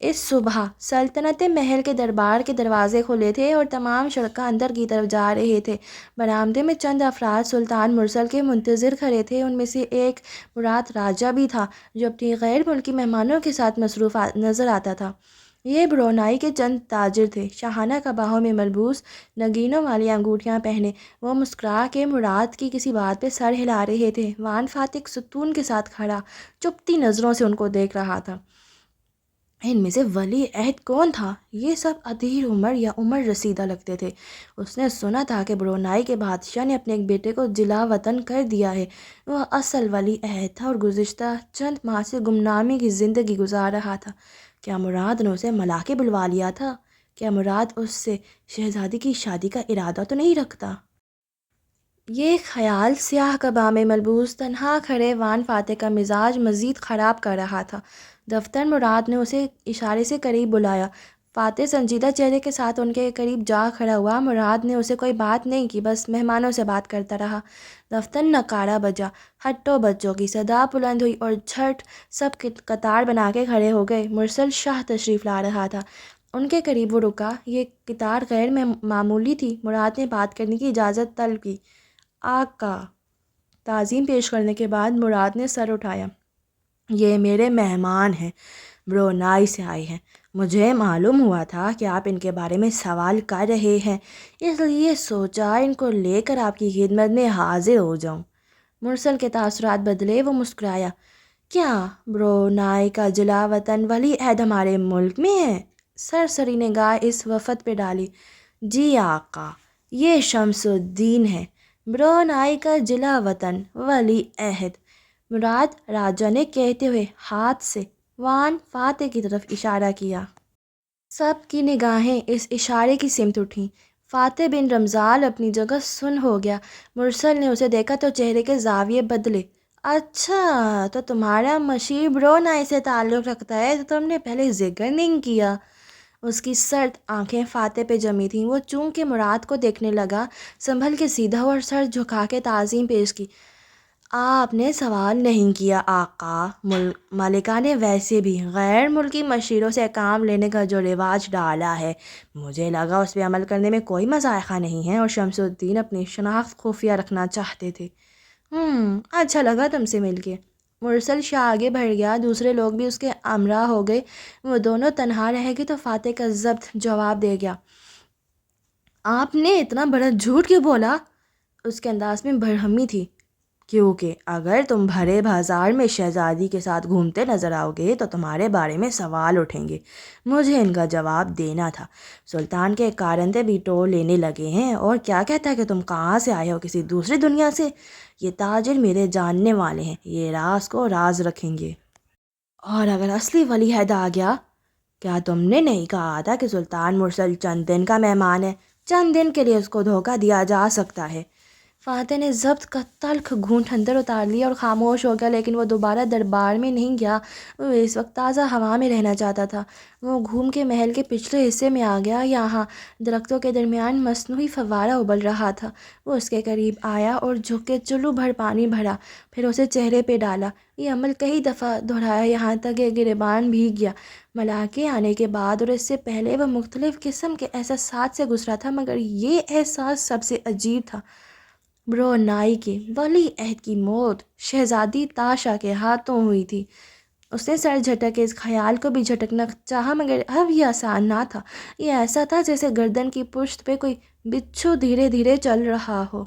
اس صبح سلطنت محل کے دربار کے دروازے کھلے تھے اور تمام شڑکاں اندر کی طرف جا رہے تھے۔ برآمدے میں چند افراد سلطان مرسل کے منتظر کھڑے تھے۔ ان میں سے ایک مراد راجہ بھی تھا، جو اپنی غیر ملکی مہمانوں کے ساتھ مصروف نظر آتا تھا۔ یہ برونائی کے چند تاجر تھے، شاہانہ قباؤں میں ملبوس، نگینوں والی انگوٹھیاں پہنے۔ وہ مسکرا کے مراد کی کسی بات پہ سر ہلا رہے تھے۔ وان فاتح ستون کے ساتھ کھڑا چپتی نظروں سے ان کو دیکھ رہا تھا۔ ان میں سے ولی عہد کون تھا؟ یہ سب ادھیر عمر یا عمر رسیدہ لگتے تھے۔ اس نے سنا تھا کہ برونائی کے بادشاہ نے اپنے ایک بیٹے کو جلا وطن کر دیا ہے۔ وہ اصل ولی عہد تھا اور گزشتہ چند ماہ سے گمنامی کی زندگی گزار رہا تھا۔ کیا مراد نے اسے ملا کے بلوا لیا تھا؟ کیا مراد اس سے شہزادی کی شادی کا ارادہ تو نہیں رکھتا؟ یہ خیال سیاہ قبا میں ملبوس تنہا کھڑے وان فاتح کا مزاج مزید خراب کر رہا تھا۔ دفتر مراد نے اسے اشارے سے قریب بلایا۔ فاتح سنجیدہ چہرے کے ساتھ ان کے قریب جا کھڑا ہوا۔ مراد نے اسے کوئی بات نہیں کی، بس مہمانوں سے بات کرتا رہا۔ دفتر نکارا بجا، ہٹو بچوں کی صدا بلند ہوئی اور جھٹ سب قطار بنا کے کھڑے ہو گئے۔ مرسل شاہ تشریف لا رہا تھا۔ ان کے قریب وہ رکا۔ یہ قطار غیر معمولی تھی۔ مراد نے بات کرنے کی اجازت طلب کی۔ آقا! تعظیم پیش کرنے کے بعد مراد نے سر اٹھایا۔ یہ میرے مہمان ہیں، برونائی سے آئے ہیں۔ مجھے معلوم ہوا تھا کہ آپ ان کے بارے میں سوال کر رہے ہیں، اس لیے سوچا ان کو لے کر آپ کی خدمت میں حاضر ہو جاؤں۔ مرسل کے تاثرات بدلے۔ وہ مسکرایا۔ کیا برونائی کا جلا وطن ولی عہد ہمارے ملک میں ہے؟ سرسری نگاہ اس وفد پہ ڈالی۔ جی آقا، یہ شمس الدین ہے، برونائی کا جلا وطن ولی عہد، مراد راجہ نے کہتے ہوئے ہاتھ سے وان فاتح کی طرف اشارہ کیا۔ سب کی نگاہیں اس اشارے کی سمت اٹھیں۔ فاتح بن رمضان اپنی جگہ سن ہو گیا۔ مرسل نے اسے دیکھا تو چہرے کے زاویے بدلے۔ اچھا، تو تمہارا مشیر برو نائی سے تعلق رکھتا ہے، تو تم نے پہلے ذکر نہیں کیا۔ اس کی سرد آنکھیں فاتح پہ جمی تھیں۔ وہ چونکہ مراد کو دیکھنے لگا، سنبھل کے سیدھا اور سر جھکا کے تعظیم پیش کی۔ آپ نے سوال نہیں کیا آقا۔ ملکہ نے ویسے بھی غیر ملکی مشیروں سے کام لینے کا جو رواج ڈالا ہے، مجھے لگا اس پہ عمل کرنے میں کوئی مذائقہ نہیں ہے، اور شمس الدین اپنی شناخت خفیہ رکھنا چاہتے تھے۔ اچھا لگا تم سے مل کے۔ مرسل شاہ آگے بڑھ گیا، دوسرے لوگ بھی اس کے ہمراہ ہو گئے۔ وہ دونوں تنہا رہ گئے تو فاتح کا ضبط جواب دے گیا۔ آپ نے اتنا بڑا جھوٹ کیوں بولا؟ اس کے انداز میں برہمی تھی۔ کیونکہ اگر تم بھرے بازار میں شہزادی کے ساتھ گھومتے نظر آؤ گے تو تمہارے بارے میں سوال اٹھیں گے۔ مجھے ان کا جواب دینا تھا۔ سلطان کے کارندے بھی ٹول لینے لگے ہیں، اور کیا کہتا ہے کہ تم کہاں سے آئے ہو، کسی دوسری دنیا سے؟ یہ تاجر میرے جاننے والے ہیں، یہ راز کو راز رکھیں گے۔ اور اگر اصلی ولی عہد آ گیا؟ کیا تم نے نہیں کہا تھا کہ سلطان مرسل چند دن کا مہمان ہے؟ چند دن کے لیے اس کو دھوکہ دیا جا سکتا ہے۔ فاتح نے ضبط کا تلخ گھونٹ اندر اتار لیا اور خاموش ہو گیا، لیکن وہ دوبارہ دربار میں نہیں گیا۔ وہ اس وقت تازہ ہوا میں رہنا چاہتا تھا۔ وہ گھوم کے محل کے پچھلے حصے میں آ گیا۔ یہاں درختوں کے درمیان مصنوعی فوارہ ابل رہا تھا۔ وہ اس کے قریب آیا اور جھک کے چلو بھر پانی بھرا، پھر اسے چہرے پہ ڈالا۔ یہ عمل کئی دفعہ دہرایا، یہاں تک کہ گریبان بھیگ گیا۔ ملاقے آنے کے بعد اور اس سے پہلے وہ مختلف قسم کے احساسات سے گزرا تھا، مگر یہ احساس سب سے عجیب تھا۔ برو نائی کے ولی عہد کی موت شہزادی تاشا کے ہاتھوں ہوئی تھی۔ اس نے سر جھٹک کے اس خیال کو بھی جھٹکنا چاہا، مگر اب یہ آسان نہ تھا۔ یہ ایسا تھا جیسے گردن کی پشت پہ کوئی بچھو دھیرے دھیرے چل رہا ہو،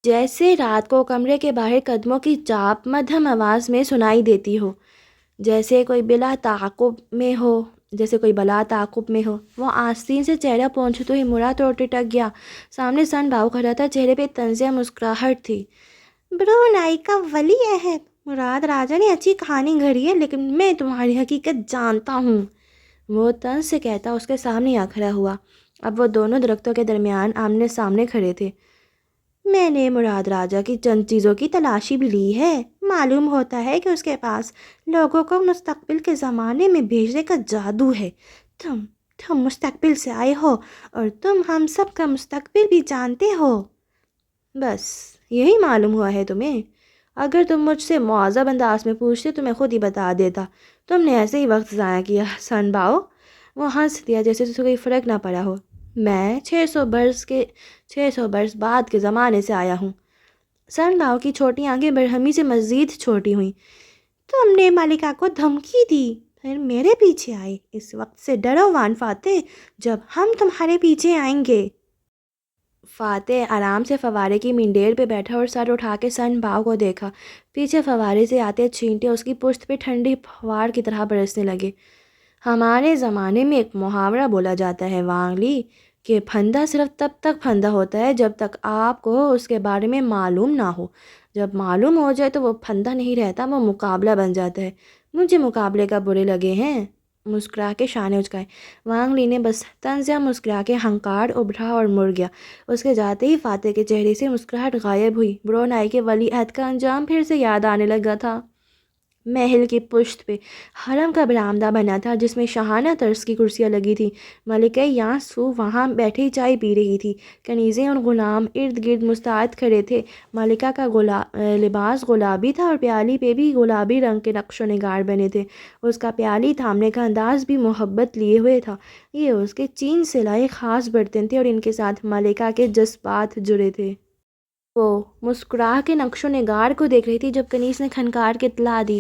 جیسے رات کو کمرے کے باہر قدموں کی چاپ مدھم آواز میں سنائی دیتی ہو، جیسے کوئی بلا تعاقب میں ہو۔ وہ آستین سے چہرہ پہنچتے ہوئے مرا تو ٹٹک گیا۔ سامنے سن باؤ کھڑا تھا، چہرے پہ طنزیہ مسکراہٹ تھی۔ برو نائی کا ولی عہد؟ مراد راجہ نے اچھی کہانی گھڑی ہے، لیکن میں تمہاری حقیقت جانتا ہوں، وہ طنز سے کہتا اس کے سامنے آ کھڑا ہوا۔ اب وہ دونوں درختوں کے درمیان آمنے سامنے کھڑے تھے۔ میں نے مراد راجہ کی چند چیزوں کی تلاشی بھی لی ہے۔ معلوم ہوتا ہے کہ اس کے پاس لوگوں کو مستقبل کے زمانے میں بھیجنے کا جادو ہے۔ تم مستقبل سے آئے ہو، اور تم ہم سب کا مستقبل بھی جانتے ہو۔ بس یہی معلوم ہوا ہے تمہیں؟ اگر تم مجھ سے معذب انداز میں پوچھتے تو میں خود ہی بتا دیتا۔ تم نے ایسے ہی وقت ضائع کیا سن باؤ۔ وہ ہنس دیا جیسے اسے کوئی فرق نہ پڑا ہو۔ میں 600 برس بعد کے زمانے سے آیا ہوں۔ سن باؤ کی چھوٹی آنکھیں برہمی سے مزید چھوٹی ہوئیں۔ تم نے ملکہ کو دھمکی دی، پھر میرے پیچھے آئے۔ اس وقت سے ڈرو وان فاتح، جب ہم تمہارے پیچھے آئیں گے۔ فاتح آرام سے فوارے کی منڈیر پہ بیٹھا اور سر اٹھا کے سن باؤ کو دیکھا۔ پیچھے فوارے سے آتے چھینٹے اس کی پشت پہ ٹھنڈی پھوار کی طرح برسنے لگے۔ ہمارے زمانے میں ایک محاورہ بولا جاتا ہے وانگ لی، کہ پھندا صرف تب تک پھندا ہوتا ہے جب تک آپ کو اس کے بارے میں معلوم نہ ہو۔ جب معلوم ہو جائے تو وہ پھندا نہیں رہتا، وہ مقابلہ بن جاتا ہے۔ مجھے مقابلے کا برے لگے ہیں۔ مسکرا کے شانے اچکائے۔ وانگ لی نے بس طنزیہ مسکرا کے ہنکار ابھرا اور مڑ گیا۔ اس کے جاتے ہی فاتح کے چہرے سے مسکراہٹ غائب ہوئی۔ برو نائی کے ولی عہد کا انجام پھر سے یاد آنے لگا تھا۔ محل کی پشت پہ حرم کا برآمدہ بنا تھا، جس میں شاہانہ طرز کی کرسیاں لگی تھیں۔ ملکہ یاں سو وہاں بیٹھی چائے پی رہی تھی۔ کنیزیں اور غلام ارد گرد مستعد کھڑے تھے۔ ملکہ کا لباس گلابی تھا، اور پیالی پہ بھی گلابی رنگ کے نقش و نگار بنے تھے۔ اس کا پیالی تھامنے کا انداز بھی محبت لیے ہوئے تھا۔ یہ اس کے چین سے لائے خاص برتن تھے، اور ان کے ساتھ ملکہ کے جذبات جڑے تھے۔ وہ مسکرا کے نقش و نگار کو دیکھ رہی تھی جب کنیز نے کھنکار کے اطلاع دی۔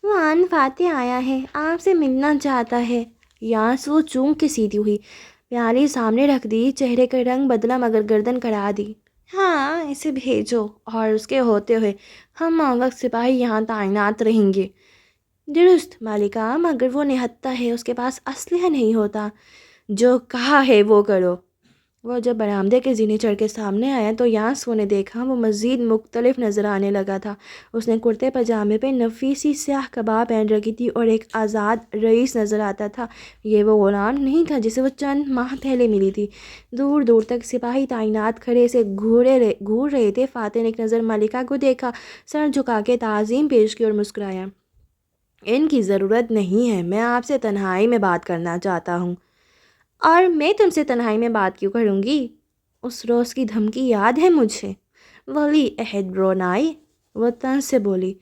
وان فاتح آیا ہے، آپ سے ملنا چاہتا ہے۔ یاسو چونک کے سیدھی ہوئی، پیالی سامنے رکھ دی، چہرے کا رنگ بدلا مگر گردن کڑا دی۔ ہاں اسے بھیجو، اور اس کے ہوتے ہوئے ہم وقت سپاہی یہاں تعینات رہیں گے۔ درست ملکہ، مگر وہ نہتہ ہے، اس کے پاس اسلحہ نہیں ہوتا۔ جو کہا ہے وہ کرو۔ وہ جب برآمدے کے زینے چڑھ کے سامنے آیا تو یاسو نے دیکھا وہ مزید مختلف نظر آنے لگا تھا۔ اس نے کرتے پاجامے پہ نفیسی سیاہ کباب پہن رکھی تھی اور ایک آزاد رئیس نظر آتا تھا۔ یہ وہ غلام نہیں تھا جسے وہ چند ماہ پہلے ملی تھی۔ دور دور تک سپاہی تعینات کھڑے سے گھور رہے تھے۔ فاتح نے ایک نظر ملکہ کو دیکھا، سر جھکا کے تعظیم پیش کی اور مسکرایا۔ ان کی ضرورت نہیں ہے، میں آپ سے تنہائی میں بات کرنا چاہتا ہوں۔ اور میں تم سے تنہائی میں بات کیوں کروں گی؟ اس روز کی دھمکی یاد ہے مجھے؟ ولی عہد برونائی، وہ طنز سے بولی۔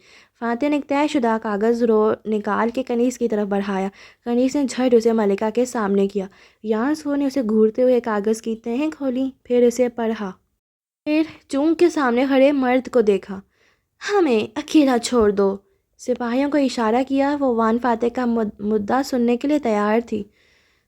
فاتح نے ایک طے شدہ کاغذ نکال کے کنیز کی طرف بڑھایا۔ کنیز نے جھٹ اسے ملکہ کے سامنے کیا۔ یانسو نے اسے گھورتے ہوئے کاغذ کی تہیں کھولی، پھر اسے پڑھا، پھر چونک کے سامنے کھڑے مرد کو دیکھا۔ ہمیں اکیلا چھوڑ دو، سپاہیوں کو اشارہ کیا۔ وہ وان فاتح کا مدعا سننے کے لیے تیار تھی۔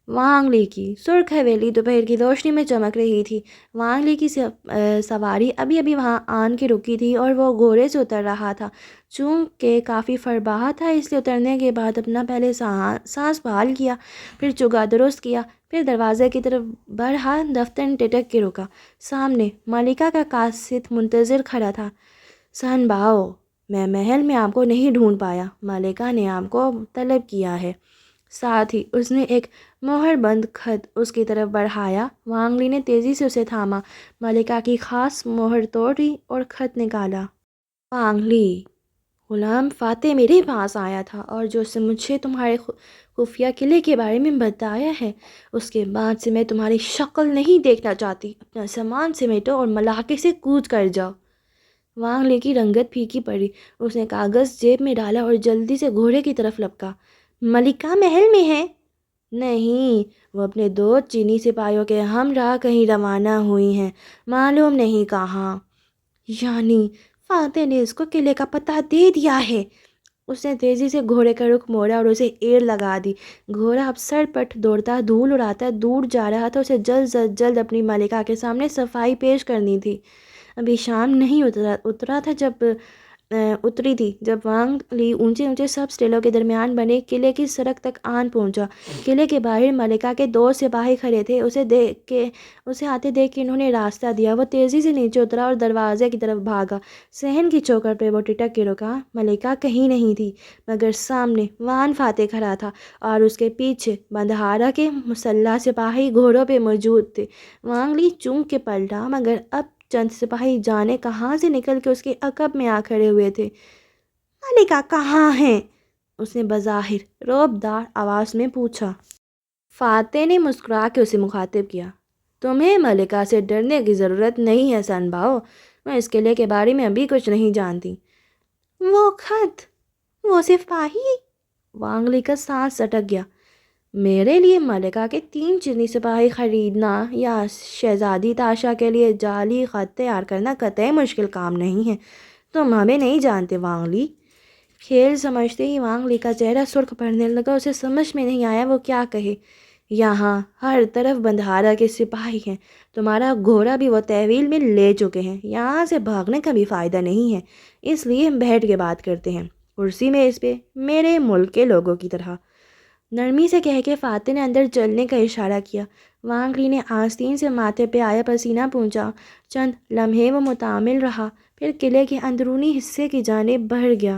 وانگ لی کی سرخ حویلی دوپہر کی روشنی میں چمک رہی تھی۔ وانگ لی کی سواری ابھی ابھی وہاں آن کے رکی تھی اور وہ گھوڑے سے اتر رہا تھا۔ چونکہ کافی فرباہ تھا اس لیے اترنے کے بعد اپنا پہلے سانس بحال کیا، پھر چگا درست کیا، پھر دروازے کی طرف بڑھا۔ دفتر ٹٹک کے رکا۔ سامنے ملکہ کا قاصد منتظر کھڑا تھا۔ سن باؤ، میں محل میں آپ کو نہیں ڈھونڈ پایا، ملکہ نے آپ کو طلب کیا ہے۔ ساتھ ہی اس نے ایک مہر بند خط اس کی طرف بڑھایا۔ وانگ لی نے تیزی سے اسے تھاما، ملکہ کی خاص مہر توڑی اور خط نکالا۔ وانگ لی، غلام فاتح میرے پاس آیا تھا اور جو اس نے مجھے تمہارے خفیہ قلعے کے بارے میں بتایا ہے، اس کے بعد سے میں تمہاری شکل نہیں دیکھنا چاہتی۔ اپنا سامان سمیٹو اور ملاقے سے کود کر جاؤ۔ وانگ لی کی رنگت پھیکی پڑی۔ اس نے کاغذ جیب میں ڈالا اور جلدی سے گھوڑے کی طرف لپکا۔ ملکہ محل میں ہے؟ نہیں، وہ اپنے دو چینی سپاہیوں کے ہمراہ کہیں روانہ ہوئی ہیں، معلوم نہیں کہاں۔ یعنی فاتح نے اس کو قلعے کا پتہ دے دیا ہے؟ اس نے تیزی سے گھوڑے کا رخ موڑا اور اسے ایڑ لگا دی۔ گھوڑا اب سر پٹ دوڑتا، دھول اڑاتا دور جا رہا تھا۔ اسے جلد از جلد اپنی ملکہ کے سامنے صفائی پیش کرنی تھی۔ ابھی شام نہیں اتری تھی جب وانگ لی اونچے اونچے سب ٹیلوں کے درمیان بنے قلعے کی سڑک تک آن پہنچا۔ قلعے کے باہر ملکہ کے دو سپاہی کھڑے تھے۔ اسے آتے دیکھ کے انہوں نے راستہ دیا۔ وہ تیزی سے نیچے اترا اور دروازے کی طرف بھاگا۔ صحن کی چوکھٹ پہ وہ ٹٹک کے رکا۔ ملکہ کہیں نہیں تھی، مگر سامنے وان فاتح کھڑا تھا اور اس کے پیچھے بندھارا کے مسلح سپاہی گھوڑوں پہ موجود تھے۔ وانگ لی چونک کے پلٹا، مگر اب چند سپاہی جانے کہاں سے نکل کے اس کے عقب میں آ کھڑے ہوئے تھے۔ ملکہ کہاں ہیں؟ اس نے بظاہر رعبدار آواز میں پوچھا۔ فاتح نے مسکرا کے اسے مخاطب کیا۔ تمہیں ملکہ سے ڈرنے کی ضرورت نہیں ہے سن باؤ، میں اس قلعے کے بارے میں ابھی کچھ نہیں جانتی۔ وہ خط، وہ سپاہی؟ وانگ لی کا سانس اٹک گیا۔ میرے لیے ملکہ کے 3 چینی سپاہی خریدنا یا شہزادی تاشا کے لیے جعلی خط تیار کرنا قطعی مشکل کام نہیں ہے۔ تم ہمیں نہیں جانتے وانگ لی۔ کھیل سمجھتے ہی وانگ لی کا چہرہ سرخ پڑنے لگا۔ اسے سمجھ میں نہیں آیا وہ کیا کہے۔ یہاں ہر طرف بندھارا کے سپاہی ہیں، تمہارا گھوڑا بھی وہ تحویل میں لے چکے ہیں، یہاں سے بھاگنے کا بھی فائدہ نہیں ہے، اس لیے بیٹھ کے بات کرتے ہیں، کرسی میں اس پہ، میرے ملک کے لوگوں کی طرح۔ نرمی سے کہہ کے فاتح نے اندر چلنے کا اشارہ کیا۔ وانگ لی نے آستین سے ماتھے پہ آیا پسینہ پونچھا۔ چند لمحے وہ متامل رہا، پھر قلعے کے اندرونی حصے کی جانب بڑھ گیا۔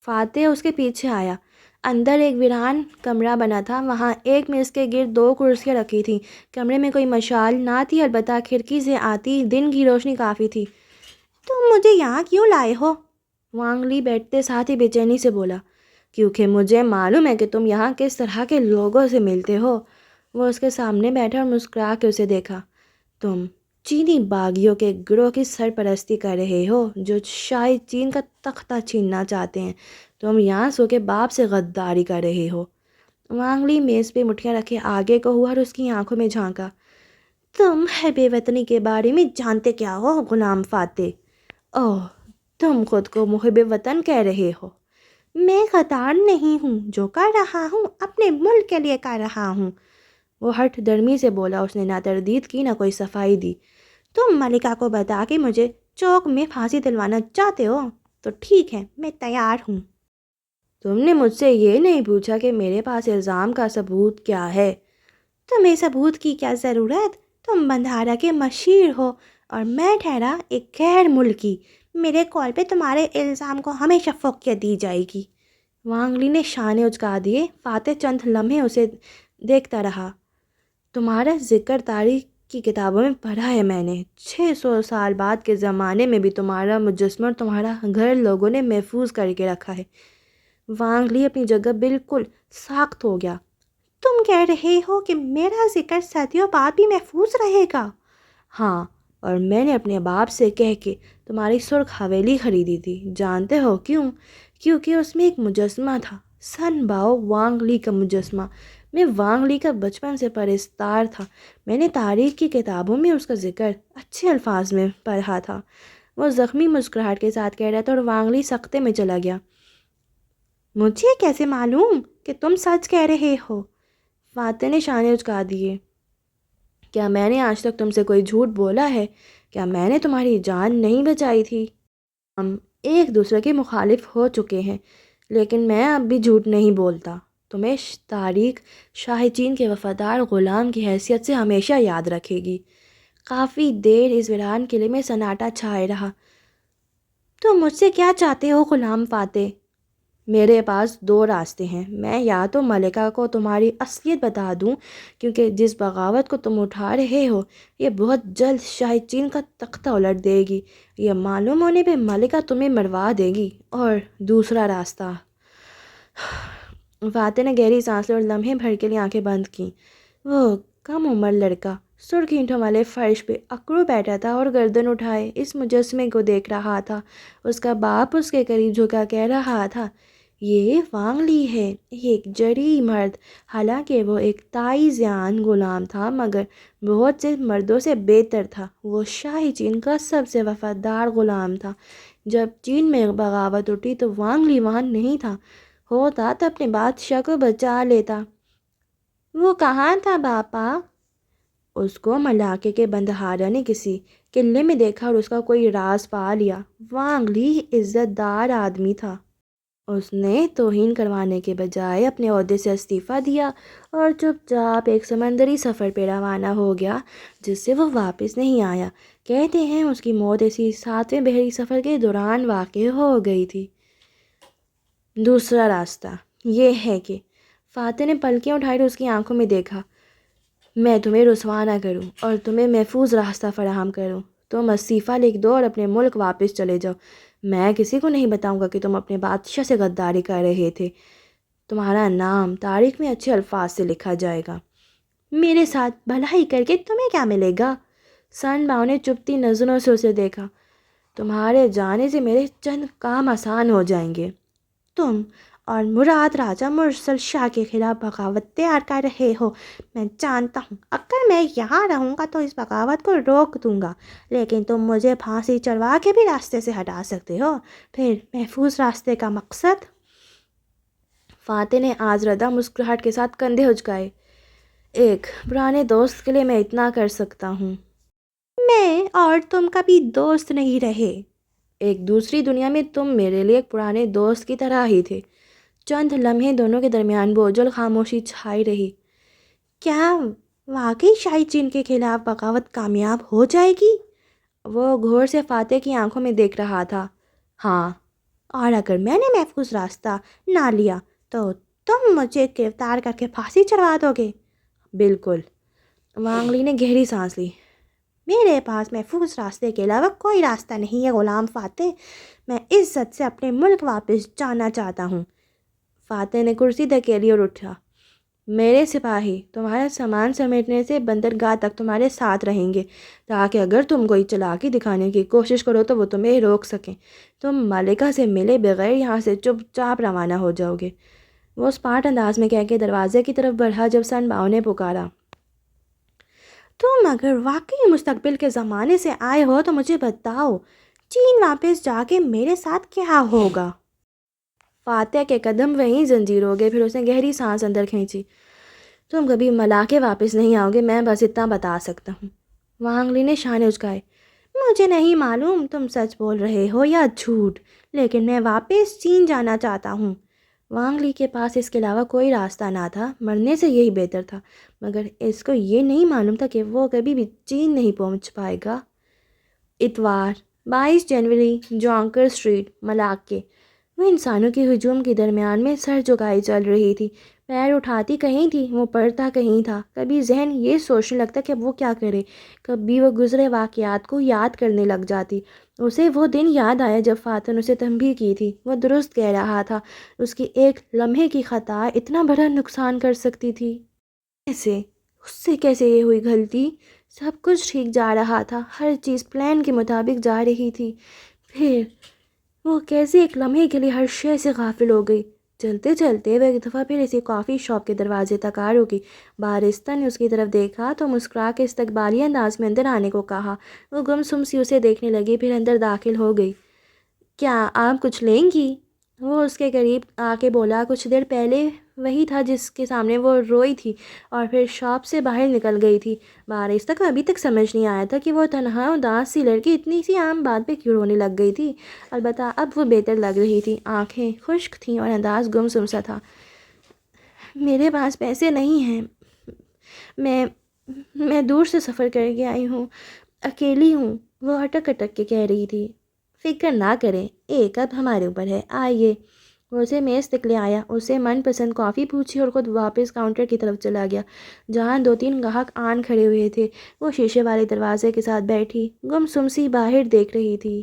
فاتح اس کے پیچھے آیا۔ اندر ایک ویران کمرہ بنا تھا، وہاں ایک میز کے گرد 2 کرسیاں رکھی تھیں۔ کمرے میں کوئی مشال نہ تھی، البتہ کھڑکی سے آتی دن کی روشنی کافی تھی۔ تم مجھے یہاں کیوں لائے ہو؟ وانگ لی بیٹھتے ساتھ ہی بے چینی سے بولا۔ کیونکہ مجھے معلوم ہے کہ تم یہاں کس طرح کے لوگوں سے ملتے ہو۔ وہ اس کے سامنے بیٹھا اور مسکرا کے اسے دیکھا۔ تم چینی باغیوں کے گروہ کی سرپرستی کر رہے ہو جو شاہی چین کا تختہ چھیننا چاہتے ہیں۔ تم یہاں سو کے باپ سے غداری کر رہے ہو۔ وانگ لی میز پہ مٹھیاں رکھے آگے کو ہوا اور اس کی آنکھوں میں جھانکا۔ تم حب وطنی کے بارے میں جانتے کیا ہو غلام فاتح؟ اوہ، تم خود کو محب وطن کہہ رہے ہو۔ میں غدار نہیں ہوں، جو کر رہا ہوں اپنے ملک کے لیے کر رہا ہوں، وہ ہٹ درمی سے بولا۔ اس نے نہ تردید کی نہ کوئی صفائی دی۔ تم ملکہ کو بتا کے مجھے چوک میں پھانسی دلوانا چاہتے ہو تو ٹھیک ہے، میں تیار ہوں۔ تم نے مجھ سے یہ نہیں پوچھا کہ میرے پاس الزام کا ثبوت کیا ہے۔ تمہیں ثبوت کی کیا ضرورت؟ تم بندھارا کے مشیر ہو اور میں ٹھہرا ایک غیر ملکی. میرے کال پہ تمہارے الزام کو ہمیشہ فوقیت دی جائے گی. وانگ لی نے شانے اچکا دیے. فاتح چند لمحے اسے دیکھتا رہا. تمہارا ذکر تاریخ کی کتابوں میں پڑھا ہے میں نے. 600 سال بعد کے زمانے میں بھی تمہارا مجسمہ اور تمہارا گھر لوگوں نے محفوظ کر کے رکھا ہے. وانگ لی اپنی جگہ بالکل ساخت ہو گیا. تم کہہ رہے ہو کہ میرا ذکر صدیوں بعد بھی محفوظ رہے گا؟ ہاں، اور میں نے اپنے باپ سے کہہ کے تمہاری سرخ حویلی خریدی تھی. جانتے ہو کیوں؟ کیونکہ اس میں ایک مجسمہ تھا، سن باؤ وانگ لی کا مجسمہ. میں وانگ لی کا بچپن سے پرستار تھا. میں نے تاریخ کی کتابوں میں اس کا ذکر اچھے الفاظ میں پڑھا تھا. وہ زخمی مسکراہٹ کے ساتھ کہہ رہا تھا اور وانگ لی سکتے میں چلا گیا. مجھے کیسے معلوم کہ تم سچ کہہ رہے ہو؟ فاتح نے شانے اچکا دیے. کیا میں نے آج تک تم سے کوئی جھوٹ بولا ہے؟ کیا میں نے تمہاری جان نہیں بچائی تھی؟ ہم ایک دوسرے کے مخالف ہو چکے ہیں، لیکن میں اب بھی جھوٹ نہیں بولتا. تمہیں تاریخ شاہ چین کے وفادار غلام کی حیثیت سے ہمیشہ یاد رکھے گی. کافی دیر اس ویران قلعے میں سناٹا چھائے رہا. تم مجھ سے کیا چاہتے ہو غلام فاتح؟ میرے پاس 2 راستے ہیں. میں یا تو ملکہ کو تمہاری اصلیت بتا دوں، کیونکہ جس بغاوت کو تم اٹھا رہے ہو یہ بہت جلد شاہ چین کا تختہ الٹ دے گی. یہ معلوم ہونے پہ ملکہ تمہیں مروا دے گی. اور دوسرا راستہ. فاتح نے گہری سانس لی اور لمحے بھر کے لیے آنکھیں بند کیں. وہ کم عمر لڑکا سرخ اینٹوں والے فرش پہ اکڑو بیٹھا تھا اور گردن اٹھائے اس مجسمے کو دیکھ رہا تھا. اس کا باپ اس کے قریب جھکا کہہ رہا تھا، یہ وانگ لی ہے، ایک جری مرد. حالانکہ وہ ایک تائیزیان غلام تھا مگر بہت سے مردوں سے بہتر تھا. وہ شاہ چین کا سب سے وفادار غلام تھا. جب چین میں بغاوت اٹھی تو وانگ لی وہاں نہیں تھا. ہوتا تو اپنے بادشاہ کو بچا لیتا. وہ کہاں تھا باپا؟ اس کو ملاقے کے بندہارا نے کسی قلعے میں دیکھا اور اس کا کوئی راز پا لیا. وانگ لی عزت دار آدمی تھا. اس نے توہین کروانے کے بجائے اپنے عہدے سے استعفیٰ دیا اور چپ چاپ ایک سمندری سفر پہ روانہ ہو گیا جس سے وہ واپس نہیں آیا. کہتے ہیں اس کی موت اسی 7ویں بحری سفر کے دوران واقع ہو گئی تھی. دوسرا راستہ یہ ہے کہ فاتح نے پلکیں اٹھائی اور اس کی آنکھوں میں دیکھا. میں تمہیں رسوا نہ کروں اور تمہیں محفوظ راستہ فراہم کروں. تم استعفیٰ لکھ دو اور اپنے ملک واپس چلے جاؤ. میں کسی کو نہیں بتاؤں گا کہ تم اپنے بادشاہ سے غداری کر رہے تھے. تمہارا نام تاریخ میں اچھے الفاظ سے لکھا جائے گا. میرے ساتھ بھلائی کر کے تمہیں کیا ملے گا؟ سن باؤ نے چپتی نظروں سے اسے دیکھا. تمہارے جانے سے میرے چند کام آسان ہو جائیں گے. تم اور مراد راجہ مرسل شاہ کے خلاف بغاوت تیار کر رہے ہو. میں جانتا ہوں اگر میں یہاں رہوں گا تو اس بغاوت کو روک دوں گا، لیکن تم مجھے پھانسی چڑھوا کے بھی راستے سے ہٹا سکتے ہو. پھر محفوظ راستے کا مقصد؟ فاتح نے آزردہ مسکراہٹ کے ساتھ کندھے اچکائے. ایک پرانے دوست کے لیے میں اتنا کر سکتا ہوں. میں اور تم کبھی دوست نہیں رہے. ایک دوسری دنیا میں تم میرے لیے ایک پرانے دوست کی طرح ہی تھے. چند لمحے دونوں کے درمیان بوجھل خاموشی چھائی رہی. کیا واقعی شاہ چین کے خلاف بغاوت کامیاب ہو جائے گی؟ وہ غور سے فاتح کی آنکھوں میں دیکھ رہا تھا. ہاں. اور اگر میں نے محفوظ راستہ نہ لیا تو تم مجھے گرفتار کر کے پھانسی چڑھوا دو گے؟ بالکل. وانگ لی نے گہری سانس لی. میرے پاس محفوظ راستے کے علاوہ کوئی راستہ نہیں ہے غلام فاتح. میں عزت سے اپنے ملک واپس جانا چاہتا ہوں. فاتح نے کرسی دھکیلی اور اٹھا. میرے سپاہی تمہارا سامان سمیٹنے سے بندرگاہ تک تمہارے ساتھ رہیں گے تاکہ اگر تم کوئی چالاکی دکھانے کی کوشش کرو تو وہ تمہیں روک سکیں. تم ملکہ سے ملے بغیر یہاں سے چپ چاپ روانہ ہو جاؤ گے. وہ اس پاٹ انداز میں کہہ کے دروازے کی طرف بڑھا جب سن باؤ نے پکارا. تم اگر واقعی مستقبل کے زمانے سے آئے ہو تو مجھے بتاؤ چین واپس جا کے میرے ساتھ کیا ہوگا؟ فاتح کے قدم وہیں زنجیر ہو گئے. پھر اس نے گہری سانس اندر کھینچی. تم کبھی ملاقے واپس نہیں آؤ گے، میں بس اتنا بتا سکتا ہوں. وانگ لی نے شانے اچکائے. مجھے نہیں معلوم تم سچ بول رہے ہو یا جھوٹ، لیکن میں واپس چین جانا چاہتا ہوں. وانگ لی کے پاس اس کے علاوہ کوئی راستہ نہ تھا، مرنے سے یہی بہتر تھا، مگر اس کو یہ نہیں معلوم تھا کہ وہ کبھی بھی چین نہیں پہنچ پائے گا۔ اتوار 22 جنوری، جونکر اسٹریٹ، ملاکے۔ وہ انسانوں کے ہجوم کے درمیان میں سر جھکائی چل رہی تھی، پیر اٹھاتی کہیں تھی، وہ پڑھتا کہیں تھا۔ کبھی ذہن یہ سوچنے لگتا کہ وہ کیا کرے، کبھی وہ گزرے واقعات کو یاد کرنے لگ جاتی۔ اسے وہ دن یاد آیا جب فاتن اسے تنبیہ کی تھی، وہ درست کہہ رہا تھا، اس کی ایک لمحے کی خطا اتنا بڑا نقصان کر سکتی تھی۔ کیسے؟ اس سے کیسے یہ ہوئی غلطی؟ سب کچھ ٹھیک جا رہا تھا، ہر چیز پلان کے مطابق جا رہی تھی، پھر وہ کیسے ایک لمحے کے لیے ہر شے سے غافل ہو گئی۔ چلتے چلتے وہ ایک دفعہ پھر اسی کافی شاپ کے دروازے تک آ رکی۔ بارستہ نے اس کی طرف دیکھا تو مسکرا کے استقبالی انداز میں اندر آنے کو کہا۔ وہ گمسم سی اسے دیکھنے لگی، پھر اندر داخل ہو گئی۔ کیا آپ کچھ لیں گی؟ وہ اس کے قریب آ کے بولا۔ کچھ دیر پہلے وہی تھا جس کے سامنے وہ روئی تھی اور پھر شاپ سے باہر نکل گئی تھی۔ بارستہ کو ابھی تک سمجھ نہیں آیا تھا کہ وہ تنہا اداس سی لڑکی اتنی سی عام بات پہ کیوں رونے لگ گئی تھی، البتہ اب وہ بہتر لگ رہی تھی، آنکھیں خشک تھیں اور انداز گمسم سا تھا۔ میرے پاس پیسے نہیں ہیں، میں دور سے سفر کر کے آئی ہوں، اکیلی ہوں، وہ اٹک اٹک کے کہہ رہی تھی۔ فکر نہ کریں، ایک اب ہمارے اوپر ہے، آئیے۔ وہ اسے میز تک لے آیا، اسے من پسند کافی پوچھی اور خود واپس کاؤنٹر کی طرف چلا گیا جہاں 2 3 گاہک آن کھڑے ہوئے تھے۔ وہ شیشے والے دروازے کے ساتھ بیٹھی گمسم سی باہر دیکھ رہی تھی۔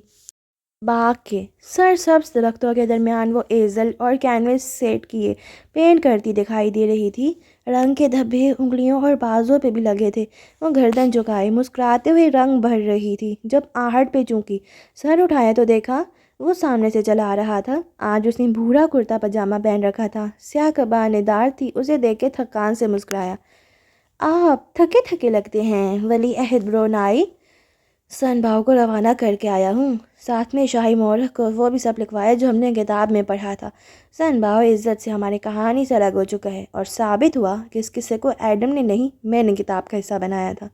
باغ کے سرسبز درختوں کے درمیان وہ ایزل اور کینوس سیٹ کیے پینٹ کرتی دکھائی دے رہی تھی۔ رنگ کے دھبے انگلیوں اور بازوں پہ بھی لگے تھے۔ وہ گردن جھکائے مسکراتے ہوئے رنگ بھر رہی تھی۔ جب آہٹ پہ چونکی سر اٹھایا تو دیکھا وہ سامنے سے چلا آ رہا تھا۔ آج اس نے بھورا کرتا پاجامہ پہن رکھا تھا، سیاہ کبانے دار تھی۔ اسے دیکھ کے تھکان سے مسکرایا۔ آپ تھکے تھکے لگتے ہیں ولی عہد برونائی۔ سن باؤ کو روانہ کر کے آیا ہوں، ساتھ میں شاہی مورخ کو وہ بھی سب لکھوایا جو ہم نے کتاب میں پڑھا تھا۔ سن باؤ عزت سے ہماری کہانی سے الگ ہو چکا ہے اور ثابت ہوا کہ اس قصے کو ایڈم نے نہیں، میں نے کتاب کا حصہ بنایا تھا۔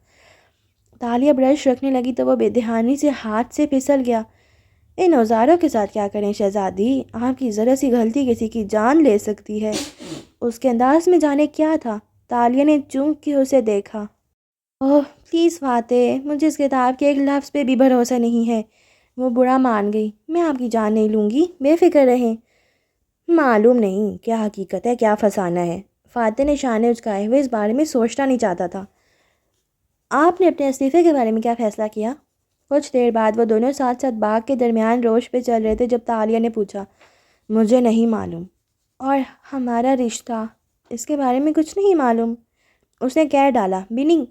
تالیہ برش رکھنے لگی تو وہ بے دھیانی سے ہاتھ سے پھسل گیا۔ ان اوزاروں کے ساتھ کیا کریں شہزادی، آپ کی ذرا سی غلطی کسی کی جان لے سکتی ہے۔ اس کے انداز میں جانے کیا تھا۔ تالیہ نے چونک کے اسے دیکھا۔ اوہ پلیز فاتح، مجھے اس کتاب کے ایک لفظ پہ بھی بھروسہ نہیں ہے۔ وہ برا مان گئی۔ میں آپ کی جان نہیں لوں گی، بے فکر رہیں۔ معلوم نہیں کیا حقیقت ہے، کیا فسانہ ہے۔ فاتح نے شانے اچکائے ہوئے اس بارے میں سوچنا نہیں چاہتا تھا۔ آپ نے اپنے استعفے کے بارے میں کیا فیصلہ کیا؟ کچھ دیر بعد وہ دونوں ساتھ ساتھ باغ کے درمیان روش پہ چل رہے تھے جب تالیہ نے پوچھا، مجھے نہیں معلوم۔ اور ہمارا رشتہ، اس کے بارے میں کچھ نہیں معلوم؟ اس نے کہہ ڈالا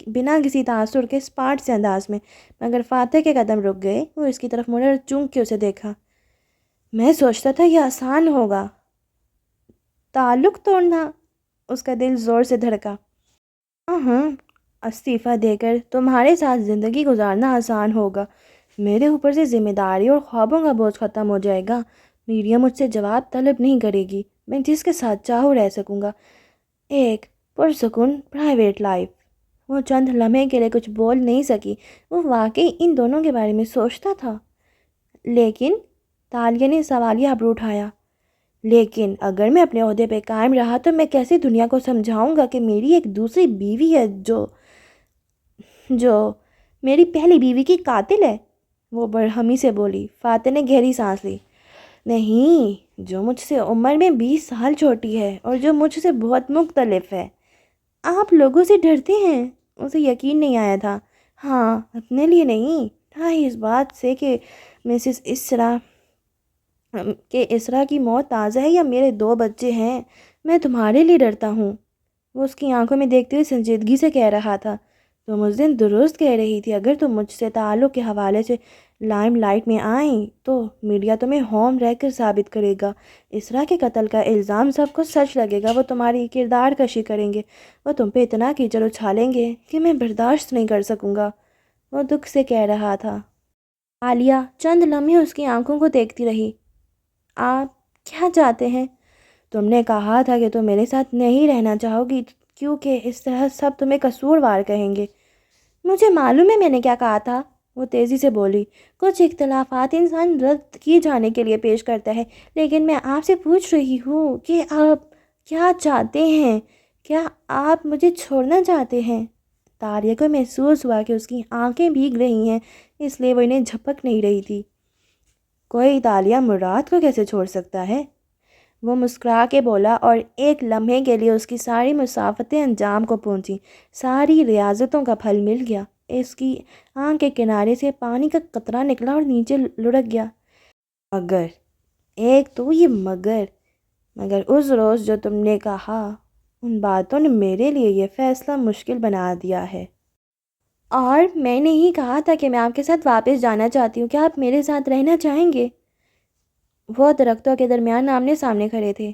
بنا کسی تاثر کے اسپاٹ سے انداز میں، مگر فاتح کے قدم رک گئے۔ وہ اس کی طرف مڑے اور چونک کے اسے دیکھا۔ میں سوچتا تھا یہ آسان ہوگا۔ تعلق توڑنا؟ اس کا دل زور سے دھڑکا۔ ہاں، استعفیٰ دے کر تمہارے ساتھ زندگی گزارنا آسان ہوگا۔ میرے اوپر سے ذمہ داری اور خوابوں کا بوجھ ختم ہو جائے گا۔ میڈیا مجھ سے جواب طلب نہیں کرے گی، میں جس کے ساتھ چاہوں رہ سکوں گا، ایک پرسکون پرائیویٹ لائف۔ وہ چند لمحے کے لیے کچھ بول نہیں سکی۔ وہ واقعی ان دونوں کے بارے میں سوچتا تھا۔ لیکن تالیہ نے سوالیہ ابرو اٹھایا۔ لیکن اگر میں اپنے عہدے پہ قائم رہا تو میں کیسے دنیا کو سمجھاؤں گا کہ میری ایک دوسری بیوی ہے جو میری پہلی بیوی کی قاتل ہے؟ وہ برہمی سے بولی۔ فاتح نے گہری سانس لی۔ نہیں، جو مجھ سے عمر میں 20 سال چھوٹی ہے اور جو مجھ سے بہت مختلف ہے۔ آپ لوگوں سے ڈرتے ہیں؟ اسے یقین نہیں آیا تھا۔ ہاں، اپنے لیے نہیں، ہاں اس بات سے کہ مسز اسرا کی موت تازہ ہے یا میرے 2 بچے ہیں، میں تمہارے لیے ڈرتا ہوں۔ وہ اس کی آنکھوں میں دیکھتے ہوئے سنجیدگی سے کہہ رہا تھا۔ تم اس دن درست کہہ رہی تھی، اگر تم مجھ سے تعلق کے حوالے سے لائم لائٹ میں آئیں تو میڈیا تمہیں ہوم رہ کر ثابت کرے گا۔ اسرا کے قتل کا الزام سب کو سچ لگے گا، وہ تمہاری کردار کشی کریں گے، وہ تم پہ اتنا کیچڑ اچھالیں گے کہ میں برداشت نہیں کر سکوں گا۔ وہ دکھ سے کہہ رہا تھا۔ عالیہ چند لمحے اس کی آنکھوں کو دیکھتی رہی۔ آپ کیا چاہتے ہیں؟ تم نے کہا تھا کہ تم میرے ساتھ نہیں رہنا چاہو گی کیونکہ اس طرح سب تمہیں قصوروار کہیں گے۔ مجھے معلوم ہے میں نے کیا کہا تھا۔ وہ تیزی سے بولی۔ کچھ اختلافات انسان رد کیے جانے کے لیے پیش کرتا ہے، لیکن میں آپ سے پوچھ رہی ہوں کہ آپ کیا چاہتے ہیں؟ کیا آپ مجھے چھوڑنا چاہتے ہیں؟ تالیہ کو محسوس ہوا کہ اس کی آنکھیں بھیگ رہی ہیں، اس لیے وہ انہیں جھپک نہیں رہی تھی۔ کوئی تالیہ مراد کو کیسے چھوڑ سکتا ہے؟ وہ مسکرا کے بولا، اور ایک لمحے کے لیے اس کی ساری مسافتیں انجام کو پہنچیں، ساری ریاضتوں کا پھل مل گیا۔ اس کی آنکھ کے کنارے سے پانی کا قطرہ نکلا اور نیچے لڑک گیا۔ مگر ایک تو یہ مگر اس روز جو تم نے کہا، ان باتوں نے میرے لیے یہ فیصلہ مشکل بنا دیا ہے۔ اور میں نے ہی کہا تھا کہ میں آپ کے ساتھ واپس جانا چاہتی ہوں، کیا آپ میرے ساتھ رہنا چاہیں گے؟ وہ درختوں کے درمیان آمنے سامنے کھڑے تھے۔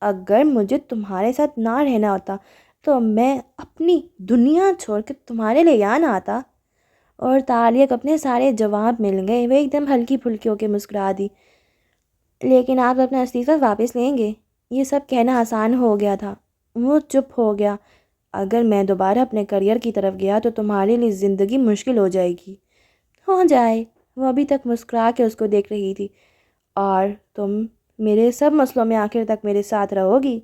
اگر مجھے تمہارے ساتھ نہ رہنا ہوتا تو میں اپنی دنیا چھوڑ کے تمہارے لے یہاں نہ آتا۔ اور تالیہ کو اپنے سارے جواب مل گئے۔ وہ ایک دم ہلکی پھلکی ہو کے مسکرا دی۔ لیکن آپ اپنا استعفیٰ واپس لیں گے؟ یہ سب کہنا آسان ہو گیا تھا۔ وہ چپ ہو گیا۔ اگر میں دوبارہ اپنے کریئر کی طرف گیا تو تمہارے لیے زندگی مشکل ہو جائے گی۔ ہو جائے۔ وہ ابھی تک مسکرا کے اس کو دیکھ رہی تھی۔ اور تم میرے سب مسئلوں میں آخر تک میرے ساتھ رہو گی؟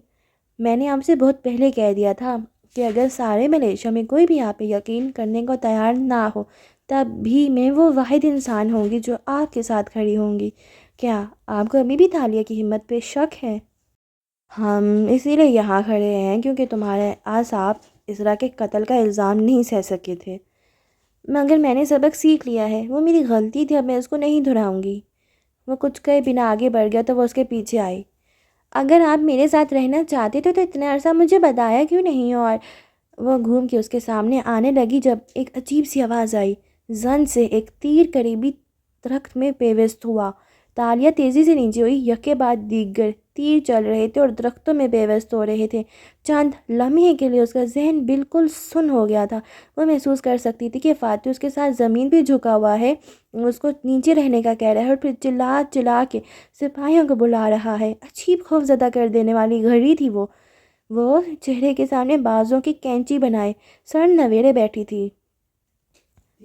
میں نے آپ سے بہت پہلے کہہ دیا تھا کہ اگر سارے ملیشیا میں کوئی بھی آپ پہ یقین کرنے کو تیار نہ ہو، تب بھی میں وہ واحد انسان ہوں گی جو آپ کے ساتھ کھڑی ہوں گی۔ کیا آپ کو ابھی بھی تالیہ کی ہمت پہ شک ہے؟ ہم اسی لیے یہاں کھڑے ہیں کیونکہ تمہارے اعصاب اسرا کے قتل کا الزام نہیں سہ سکے تھے۔ مگر میں نے سبق سیکھ لیا ہے، وہ میری غلطی تھی، اب میں اس کو نہیں دہراؤں گی۔ وہ کچھ کہے بنا آگے بڑھ گیا تو وہ اس کے پیچھے آئی۔ اگر آپ میرے ساتھ رہنا چاہتے تو اتنا عرصہ مجھے بتایا کیوں نہیں؟ اور وہ گھوم کے اس کے سامنے آنے لگی جب ایک عجیب سی آواز آئی۔ زن سے ایک تیر قریبی درخت میں پیوست ہوا۔ تالیہ تیزی سے نیچے ہوئی۔ یکے بعد دیگر تیر چل رہے تھے اور درختوں میں پیوست ہو رہے تھے۔ چند لمحے کے لیے اس کا ذہن بالکل سن ہو گیا تھا۔ وہ محسوس کر سکتی تھی کہ فاتح اس کے ساتھ زمین پہ جھکا ہوا ہے، اس کو نیچے رہنے کا کہہ رہا ہے اور پھر چلا چلا کے سپاہیوں کو بلا رہا ہے۔ عجیب خوف زدہ کر دینے والی گھڑی تھی وہ۔ وہ چہرے کے سامنے بازوں کی کینچی بنائے سر نویرے بیٹھی تھی۔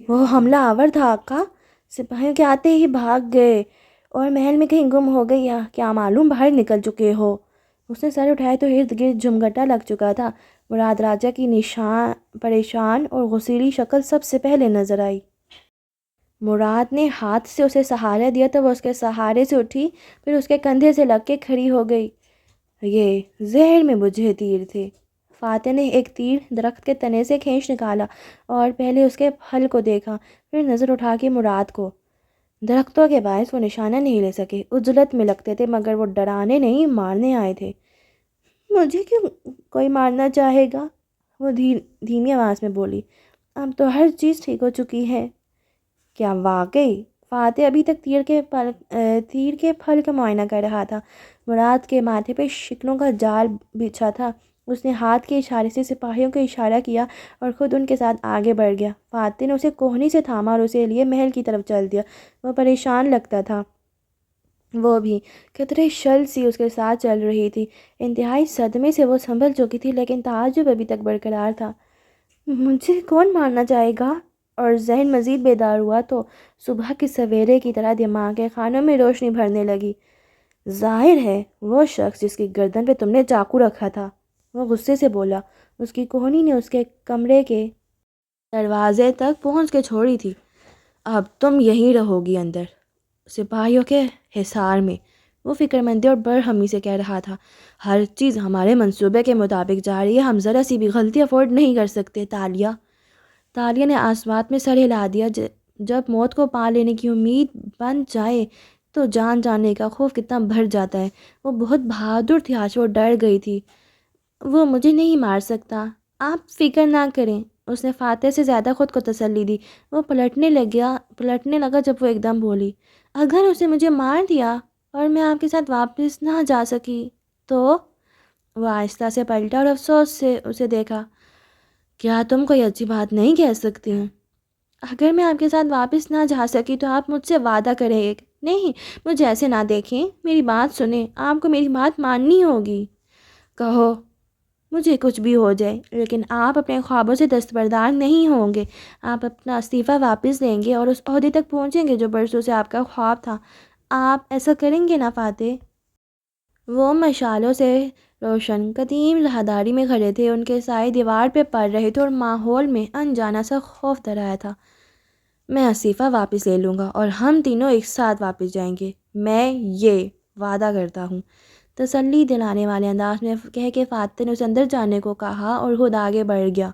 وہ حملہ آور تھا آقا۔ سپاہیوں کے آتے ہی بھاگ گئے اور محل میں کہیں گم ہو گئی، یا کیا معلوم باہر نکل چکے ہو۔ اس نے سر اٹھایا تو ارد گرد جھمگٹا لگ چکا تھا۔ مراد راجہ کی پریشان اور غصیلی شکل سب سے پہلے نظر آئی۔ مراد نے ہاتھ سے اسے سہارا دیا تو وہ اس کے سہارے سے اٹھی، پھر اس کے کندھے سے لگ کے کھڑی ہو گئی۔ یہ زہر میں بجھے تیر تھے۔ فاتح نے ایک تیر درخت کے تنے سے کھینچ نکالا اور پہلے اس کے پھل کو دیکھا، پھر نظر اٹھا کے مراد کو۔ درختوں کے باعث وہ نشانہ نہیں لے سکے، عجلت میں لگتے تھے، مگر وہ ڈرانے نہیں مارنے آئے تھے۔ مجھے کیوں کوئی مارنا چاہے گا؟ وہ دھیمی آواز میں بولی۔ اب تو ہر چیز ٹھیک ہو چکی ہے۔ کیا واقعی؟ فاتح ابھی تک تیر کے پھل کا معائنہ کر رہا تھا۔ مراد کے ماتھے پہ شکنوں کا جال بچھا تھا۔ اس نے ہاتھ کے اشارے سے سپاہیوں کو اشارہ کیا اور خود ان کے ساتھ آگے بڑھ گیا۔ فاتح نے اسے کوہنی سے تھاما اور اسے لیے محل کی طرف چل دیا۔ وہ پریشان لگتا تھا۔ وہ بھی قطرے شل سی اس کے ساتھ چل رہی تھی۔ انتہائی صدمے سے وہ سنبھل چکی تھی، لیکن تعجب ابھی تک برقرار تھا۔ مجھے کون مارنا چاہے گا؟ اور ذہن مزید بیدار ہوا تو صبح کے سویرے کی طرح دماغ کے خانوں میں روشنی بھرنے لگی۔ ظاہر ہے وہ شخص جس کی گردن پہ تم نے چاقو رکھا تھا، وہ غصے سے بولا۔ اس کی کوہنی نے اس کے کمرے کے دروازے تک پہنچ کے چھوڑی تھی۔ اب تم یہیں رہو گی اندر، سپاہیوں کے حصار میں، وہ فکر مندی اور برہمی سے کہہ رہا تھا۔ ہر چیز ہمارے منصوبے کے مطابق جا رہی ہے، ہم ذرا سی بھی غلطی افورڈ نہیں کر سکتے۔ تالیہ نے آسمات میں سر ہلا دیا۔ جب موت کو پا لینے کی امید بن جائے تو جان جانے کا خوف کتنا بڑھ جاتا ہے۔ وہ بہت بہادر تھی، آج وہ ڈر گئی تھی۔ وہ مجھے نہیں مار سکتا، آپ فکر نہ کریں، اس نے فاتح سے زیادہ خود کو تسلی دی۔ وہ پلٹنے لگا جب وہ ایک دم بولی، اگر اسے مجھے مار دیا اور میں آپ کے ساتھ واپس نہ جا سکی تو؟ وہ آہستہ سے پلٹا اور افسوس سے اسے دیکھا۔ کیا تم کوئی اچھی بات نہیں کہہ سکتی ہیں؟ اگر میں آپ کے ساتھ واپس نہ جا سکی تو آپ مجھ سے وعدہ کریں ایک۔ نہیں، مجھے ایسے نہ دیکھیں، میری بات سنیں، آپ کو میری بات ماننی ہوگی۔ کہو۔ مجھے کچھ بھی ہو جائے، لیکن آپ اپنے خوابوں سے دستبردار نہیں ہوں گے۔ آپ اپنا استعفیٰ واپس لیں گے اور اس عہدے تک پہنچیں گے جو برسوں سے آپ کا خواب تھا۔ آپ ایسا کریں گے نا فاتح؟ وہ مشالوں سے روشن قدیم راہداری میں کھڑے تھے، ان کے سائے دیوار پہ پڑ رہے تھے اور ماحول میں انجانا سا خوف دھرایا تھا۔ میں استعفیٰ واپس لے لوں گا اور ہم تینوں ایک ساتھ واپس جائیں گے، میں یہ وعدہ کرتا ہوں، تسلی دلانے والے انداز میں کہہ کے فاتح نے اسے اندر جانے کو کہا اور خود آگے بڑھ گیا۔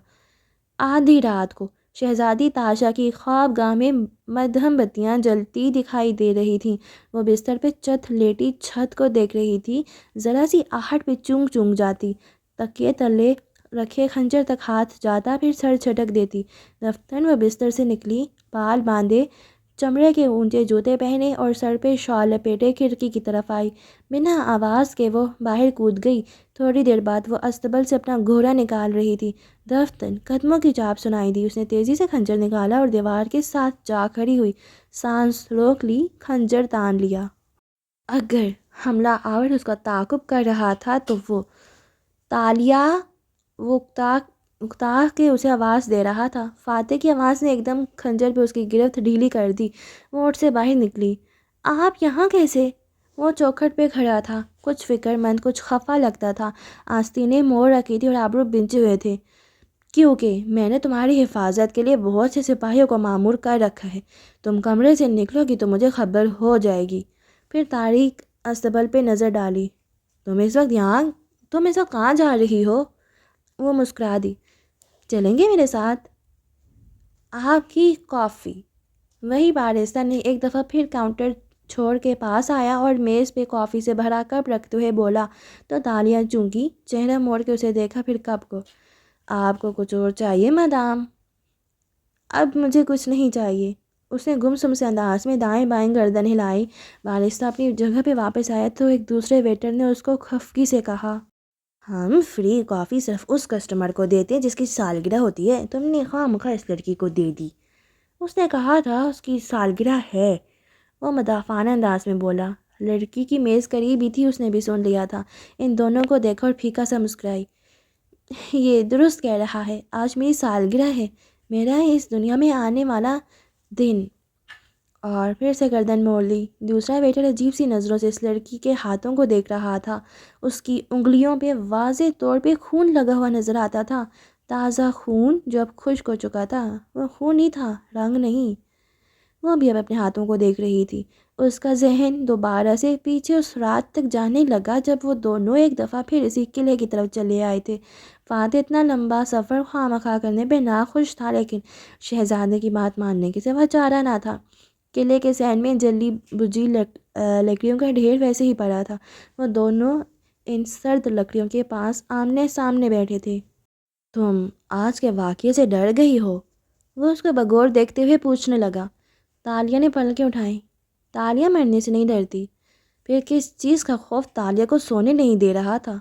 آدھی رات کو شہزادی تاشا کی خواب گاہ میں مدھم بتیاں جلتی دکھائی دے رہی تھیں۔ وہ بستر پہ چت لیٹی چھت کو دیکھ رہی تھی، ذرا سی آہٹ پہ چونک چونک جاتی، تکیے تلے رکھے خنجر تک ہاتھ جاتا، پھر سر چھٹک دیتی۔ دفتر وہ بستر سے نکلی، بال باندھے، چمڑے کے اونچے جوتے پہنے اور سر پہ شال لپیٹے کھڑکی کی طرف آئی۔ بنا آواز کے وہ باہر کود گئی۔ تھوڑی دیر بعد وہ استبل سے اپنا گھوڑا نکال رہی تھی۔ دفتر قدموں کی چاپ سنائی دی۔ اس نے تیزی سے خنجر نکالا اور دیوار کے ساتھ جا کھڑی ہوئی، سانس روک لی، خنجر تان لیا۔ اگر حملہ آور اس کا تعاقب کر رہا تھا تو وہ تالیہ، وہ اکتا کے اسے آواز دے رہا تھا۔ فاتح کی آواز نے ایک دم خنجر پہ اس کی گرفت ڈھیلی کر دی۔ وہ اوٹ سے باہر نکلی۔ آپ یہاں کیسے؟ وہ چوکھٹ پہ کھڑا تھا، کچھ فکر مند، کچھ خفا لگتا تھا۔ آستینیں موڑ رکھی تھی اور ابرو بنچے ہوئے تھے۔ کیونکہ میں نے تمہاری حفاظت کے لیے بہت سے سپاہیوں کو مامور کر رکھا ہے۔ تم کمرے سے نکلو گی تو مجھے خبر ہو جائے گی۔ پھر تاریک استبل پہ نظر ڈالی۔ تم اس وقت کہاں جا رہی ہو؟ وہ مسکرا دی۔ چلیں گے میرے ساتھ؟ آپ کی کافی؟ وہی بارسٹر نے ایک دفعہ پھر کاؤنٹر چھوڑ کے پاس آیا اور میز پہ کافی سے بھرا کپ رکھتے ہوئے بولا تو تالیاں چونکی، چہرہ موڑ کے اسے دیکھا، پھر کپ کو۔ آپ کو کچھ اور چاہیے مدام؟ اب مجھے کچھ نہیں چاہیے۔ اس نے گمسم سے انداز میں دائیں بائیں گردن ہلائی۔ بارسٹر اپنی جگہ پہ واپس آیا تو ایک دوسرے ویٹر نے اس کو خفگی سے کہا، ہم فری کافی صرف اس کسٹمر کو دیتے ہیں جس کی سالگرہ ہوتی ہے، تم نے خواہ اس لڑکی کو دے دی۔ اس نے کہا تھا اس کی سالگرہ ہے، وہ مدافعانہ انداز میں بولا۔ لڑکی کی میز قریب ہی تھی، اس نے بھی سن لیا تھا۔ ان دونوں کو دیکھا اور پھیکا سا مسکرائی۔ یہ درست کہہ رہا ہے، آج میری سالگرہ ہے، میرا اس دنیا میں آنے والا دن۔ اور پھر سے گردن موڑ لی۔ دوسرا ویٹر عجیب سی نظروں سے اس لڑکی کے ہاتھوں کو دیکھ رہا تھا۔ اس کی انگلیوں پہ واضح طور پہ خون لگا ہوا نظر آتا تھا، تازہ خون جو اب خشک ہو چکا تھا۔ وہ خون ہی تھا، رنگ نہیں۔ وہ بھی اب اپنے ہاتھوں کو دیکھ رہی تھی۔ اس کا ذہن دوبارہ سے پیچھے اس رات تک جانے لگا جب وہ دونوں ایک دفعہ پھر اسی قلعے کی طرف چلے آئے تھے۔ فاتح اتنا لمبا سفر خواہ مخواہ کرنے پہ ناخوش تھا، لیکن شہزادے کی بات ماننے کے سوا چارہ نہ تھا۔ قلعے کے صحن میں جلی بجھی لکڑیوں کا ڈھیر ویسے ہی پڑا تھا۔ وہ دونوں ان سرد لکڑیوں کے پاس آمنے سامنے بیٹھے تھے۔ تم آج کے واقعے سے ڈر گئی ہو؟ وہ اس کو بغور دیکھتے ہوئے پوچھنے لگا۔ تالیہ نے پلکیں اٹھائیں۔ تالیہ مرنے سے نہیں ڈرتی۔ پھر کس چیز کا خوف تالیہ کو سونے نہیں دے رہا تھا؟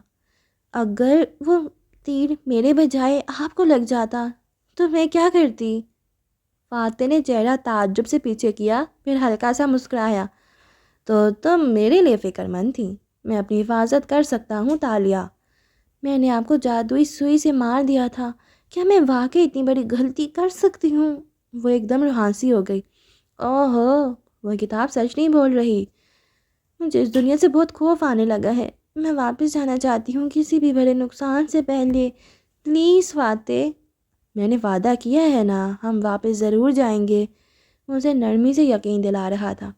اگر وہ تیر میرے بجائے آپ کو لگ جاتا تو میں کیا کرتی؟ فاتح نے چہرہ تعجب سے پیچھے کیا، پھر ہلکا سا مسکرایا۔ تو تم میرے لیے فکر مند تھی؟ میں اپنی حفاظت کر سکتا ہوں تالیہ۔ میں نے آپ کو جادوئی سوئی سے مار دیا تھا، کیا میں واقعی اتنی بڑی غلطی کر سکتی ہوں؟ وہ ایک دم ہانسی ہو گئی۔ اوہو، وہ کتاب سچ نہیں بول رہی۔ مجھے اس دنیا سے بہت خوف آنے لگا ہے، میں واپس جانا چاہتی ہوں کسی بھی بڑے نقصان سے پہلے، پلیز فاتح۔ میں نے وعدہ کیا ہے نا، ہم واپس ضرور جائیں گے۔ مجھے نرمی سے یقین دلا رہا تھا۔